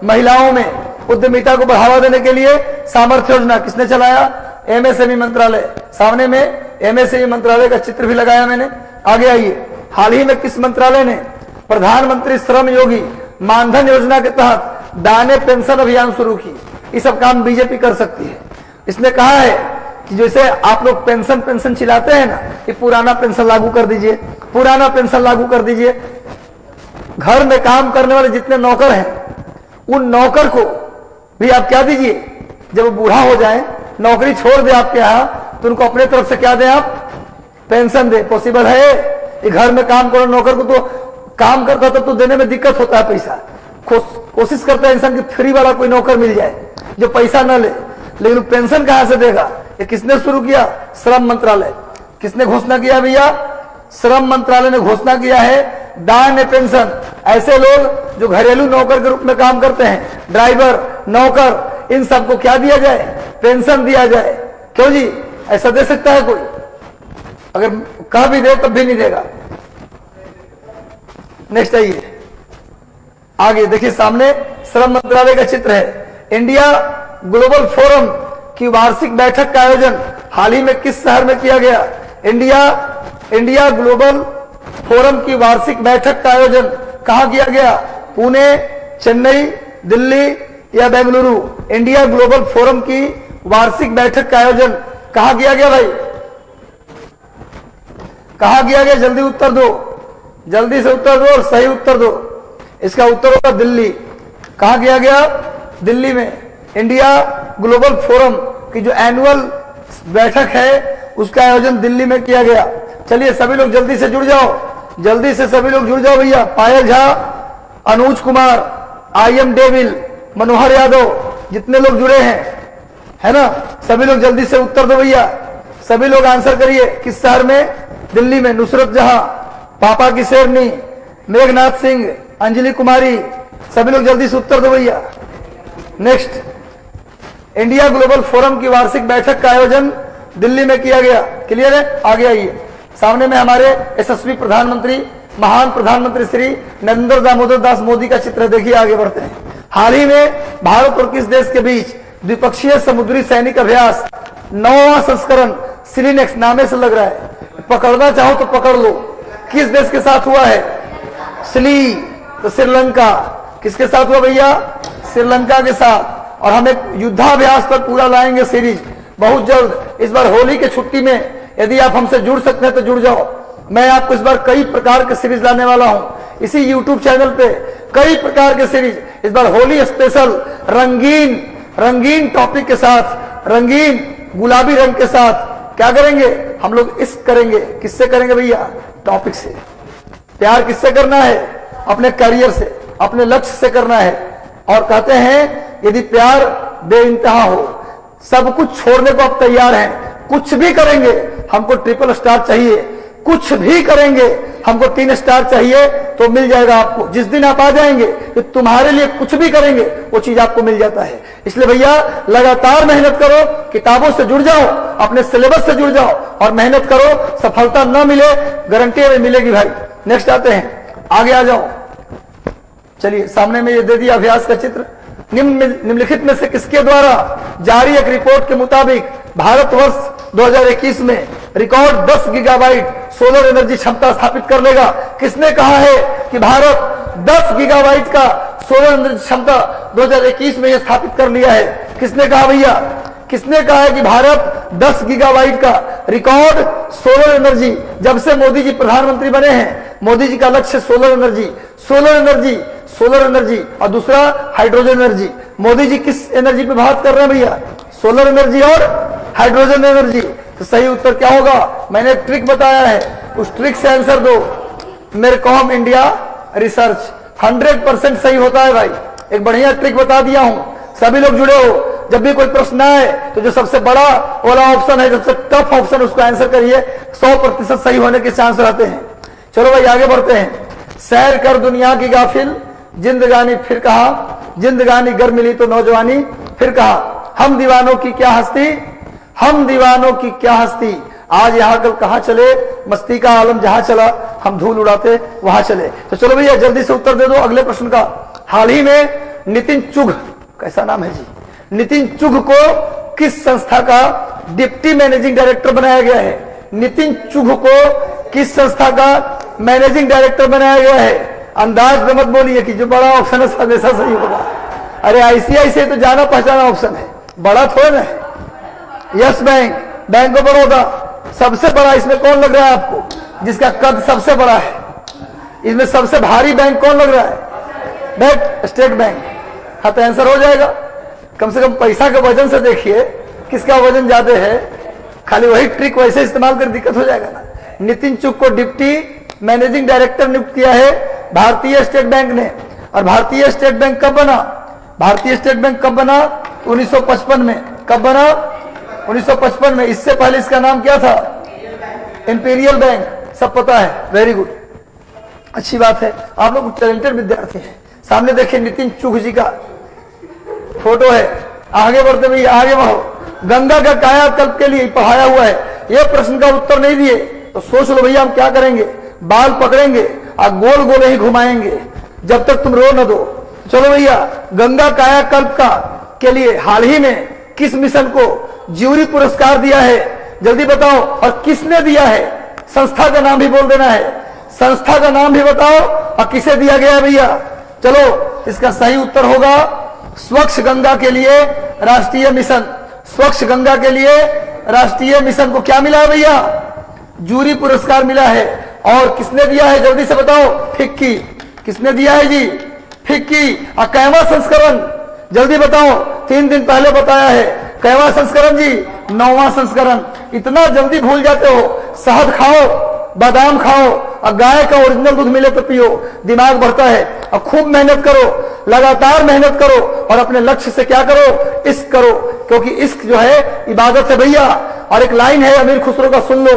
महिलाओं में उद्यमिता को बढ़ावा देने के लिए सामर्थ्य योजना किसने चलाया? एमएसएमई मंत्रालय। सामने में एमएसएमई मंत्रालय का चित्र भी लगाया मैंने। आगे आइए, हाल ही में किस मंत्रालय ने प्रधानमंत्री श्रम योगी मानधन योजना के तहत दाने पेंशन अभियान शुरू की? ये सब काम बीजेपी कर सकती है। इसने कहा है कि जैसे आप लोग पेंशन चिल्लाते हैं ना, कि पुराना पेंशन लागू कर दीजिए, पुराना पेंशन लागू कर दीजिए। घर में काम करने वाले जितने नौकर हैं, उन नौकर को भी आप क्या दीजिए, जब वो बूढ़ा हो जाए, नौकरी छोड़ दे आपके यहाँ, तो उनको अपने तरफ से क्या दें आप? पेंशन दे। पॉसिबल है? ये घर में काम करो नौकर को, तो काम करता तो देने में दिक्कत होता है पैसा। कोशिश करता है इंसान की फ्री वाला कोई नौकर मिल जाए जो पैसा न ले, लेकिन पेंशन कहां से देगा? ये किसने शुरू किया? श्रम मंत्रालय। किसने घोषणा किया भैया? श्रम मंत्रालय ने घोषणा किया है दान पेंशन। ऐसे लोग जो घरेलू नौकर के रूप में काम करते हैं, ड्राइवर, नौकर, इन सबको क्या दिया जाए? पेंशन दिया जाए। क्यों जी, ऐसा दे सकता है कोई? अगर कह भी दे तब भी नहीं देगा। नेक्स्ट आइए, आगे देखिए, सामने श्रम मंत्रालय का चित्र है। इंडिया ग्लोबल फोरम की वार्षिक बैठक का आयोजन हाल ही में किस शहर में किया गया? इंडिया ग्लोबल फोरम की वार्षिक बैठक का आयोजन कहां किया गया? पुणे, चेन्नई, दिल्ली या बेंगलुरु? इंडिया ग्लोबल फोरम की वार्षिक बैठक का आयोजन कहां किया गया भाई? कहां किया गया? जल्दी उत्तर दो, जल्दी से उत्तर दो और सही उत्तर दो। इसका उत्तर होगा दिल्ली। कहां किया गया? दिल्ली में। इंडिया ग्लोबल फोरम की जो एनुअल बैठक है उसका आयोजन दिल्ली में किया गया। चलिए सभी लोग जल्दी से जुड़ जाओ, जल्दी से सभी लोग जुड़ जाओ भैया। पायल झा, अनुज कुमार, IM डेविल, मनोहर यादव, जितने लोग जुड़े हैं, है ना, सभी लोग जल्दी से उत्तर दो भैया। सभी लोग आंसर करिए। किस शहर में? दिल्ली में। नुसरत जहां, पापा की शेरनी, मेघनाथ सिंह, अंजलि कुमारी, सभी लोग जल्दी से उत्तर दो भैया। नेक्स्ट, इंडिया ग्लोबल फोरम की वार्षिक बैठक का आयोजन दिल्ली में किया गया। क्लियर है? आगे आइए, सामने में हमारे यशस्वी प्रधानमंत्री, महान प्रधानमंत्री श्री नरेंद्र दामोदर दास मोदी का चित्र। देखिए आगे बढ़ते हैं। हाल ही में भारत और किस देश के बीच द्विपक्षीय समुद्री सैनिक अभ्यास 9वां संस्करण सिलीनेक्स नामे से लग रहा है? पकड़ना चाहो तो पकड़ लो। किस देश के साथ हुआ है? सिली, तो श्रीलंका। किसके साथ हुआ भैया? श्रीलंका के साथ। और हम एक युद्धाभ्यास पर पूरा लाएंगे सीरीज बहुत जल्द। इस बार होली के छुट्टी में यदि आप हमसे जुड़ सकते हैं तो जुड़ जाओ। मैं आपको इस बार कई प्रकार के सीरीज लाने वाला हूं इसी YouTube चैनल पे, कई प्रकार के सीरीज। इस बार होली स्पेशल रंगीन टॉपिक के साथ, रंगीन गुलाबी रंग के साथ क्या करेंगे हम लोग? इस करेंगे। किससे करेंगे भैया? टॉपिक से। प्यार किससे करना है? अपने करियर से, अपने लक्ष्य से करना है। और कहते हैं यदि प्यार बेइंतहा हो, सब कुछ छोड़ने को आप तैयार हैं, कुछ भी करेंगे, हमको ट्रिपल स्टार चाहिए, कुछ भी करेंगे, हमको 3 स्टार चाहिए, तो मिल जाएगा आपको। जिस दिन आप आ जाएंगे कि तुम्हारे लिए कुछ भी करेंगे, वो चीज आपको मिल जाता है। इसलिए भैया लगातार मेहनत करो, किताबों से जुड़ जाओ, अपने सिलेबस से जुड़ जाओ और मेहनत करो। सफलता न मिले, गारंटी में मिलेगी भाई। नेक्स्ट आते हैं, आगे आ जाओ। चलिए सामने में ये दे दिया अभ्यास का चित्र। निम्नलिखित में से किसके द्वारा जारी एक रिपोर्ट के मुताबिक भारतवर्ष 2021 में रिकॉर्ड 10 गीगाबाइट सोलर एनर्जी क्षमता स्थापित कर लेगा? किसने कहा है कि भारत 10 गीगाबाइट का सोलर एनर्जी क्षमता 2021 में यह स्थापित कर लिया है? किसने कहा भैया? किसने कहा है कि भारत 10 गीगाबाइट का रिकॉर्ड सोलर एनर्जी, जब से मोदी जी प्रधानमंत्री बने हैं, मोदी जी का लक्ष्य solar energy, solar energy, solar energy और दूसरा हाइड्रोजन एनर्जी। मोदी जी किस एनर्जी पे बात कर रहे हैं भैया? सोलर एनर्जी और हाइड्रोजन एनर्जी। तो सही उत्तर क्या होगा? मैंने एक ट्रिक बताया है, उस ट्रिक से आंसर दो। मेरकॉम इंडिया रिसर्च 100% सही होता है भाई। एक बढ़िया ट्रिक बता दिया हूं, सभी लोग जुड़े हो। जब भी कोई प्रश्न आए तो जो सबसे बड़ा वाला ऑप्शन है, सबसे टफ ऑप्शन, उसको आंसर करिए, 100% सही होने के चांस रहते हैं। चलो भाई आगे बढ़ते हैं। सैर कर दुनिया की गाफिल, जिंदगानी फिर कहा, जिंदगानी गर मिली तो नौजवानी फिर कहा, हम दीवानों की क्या हस्ती, हम दीवानों की क्या हस्ती, आज यहाँ कल कहाँ चले, मस्ती का आलम जहां चला, हम धूल उड़ाते वहां चले। तो चलो भैया जल्दी से उत्तर दे दो अगले प्रश्न का। हाल ही में नितिन चुघ, कैसा नाम है जी, नितिन चुघ को किस संस्था का डिप्टी मैनेजिंग डायरेक्टर बनाया गया है? नितिन चुघ को किस संस्था का मैनेजिंग डायरेक्टर बनाया गया है? अंदाज में मत बोलिए कि जो बड़ा ऑप्शन है हमेशा सही होगा। अरे आईसीआईसीआई तो जाना पहचाना ऑप्शन है, बड़ा थोड़ा ना है। Yes bank, bank of Baroda सबसे बड़ा। इसमें कौन लग रहा है आपको जिसका कद सबसे बड़ा है? इसमें सबसे भारी बैंक कौन लग रहा है? Bank, state bank. हाँ तो आंसर हो जाएगा। कम से कम पैसा के वजन से देखिए किसका वजन ज्यादा है, खाली वही ट्रिक वैसे इस्तेमाल कर दिक्कत हो जाएगा ना। नितिन चुघ को डिप्टी मैनेजिंग डायरेक्टर नियुक्त किया है भारतीय स्टेट बैंक ने। और भारतीय स्टेट बैंक कब बना? भारतीय स्टेट बैंक कब बना? 1955 में। कब बना? 1955 में। इससे पहले इसका नाम क्या था? Imperial bank. सब पता है, वेरी गुड, अच्छी बात है, आप लोग टैलेंटेड विद्यार्थी हैं। सामने देखिए नितिन चुघ जी का फोटो है। आगे बढ़ते भैया, आगे बढ़ो। गंगा का कायाकल्प के लिए पढ़ाया हुआ है। यह प्रश्न का उत्तर नहीं दिए तो सोच लो भैया हम क्या करेंगे, बाल पकड़ेंगे और गोल गोल ही घुमाएंगे जब तक तुम रो न दो। चलो भैया, गंगा कायाकल्प का के लिए हाल ही में किस मिशन को ज्यूरी पुरस्कार दिया है? जल्दी बताओ। और किसने दिया है? संस्था का नाम भी बोल देना है, संस्था का नाम भी बताओ और किसे दिया गया है भैया? चलो इसका सही उत्तर होगा स्वच्छ गंगा के लिए राष्ट्रीय मिशन। स्वच्छ गंगा के लिए राष्ट्रीय मिशन को क्या मिला है भैया? जूरी पुरस्कार मिला है। और किसने दिया है जल्दी से बताओ? फिक्की। किसने दिया है जी? फिक्की। और कैवा संस्करण जल्दी बताओ, 3 दिन पहले बताया है। कैवा संस्करण जी? 9वां संस्करण। इतना जल्दी भूल जाते हो। शहद खाओ, बादाम खाओ और गाय का ओरिजिनल दूध मिले तो पियो, दिमाग बढ़ता है। और खूब मेहनत करो, लगातार मेहनत करो और अपने लक्ष्य से क्या करो? इश्क करो, क्योंकि इश्क जो है इबादत है भैया। और एक लाइन है अमीर खुसरो का, सुन लो,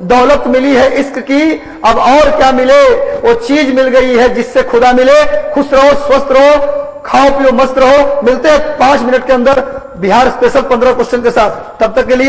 दौलत मिली है इश्क की, अब और क्या मिले, वो चीज मिल गई है जिससे खुदा मिले। खुश रहो, स्वस्थ रहो, खाओ पियो, मस्त रहो। मिलते हैं 5 मिनट के अंदर बिहार स्पेशल 15 क्वेश्चन के साथ। तब तक के लिए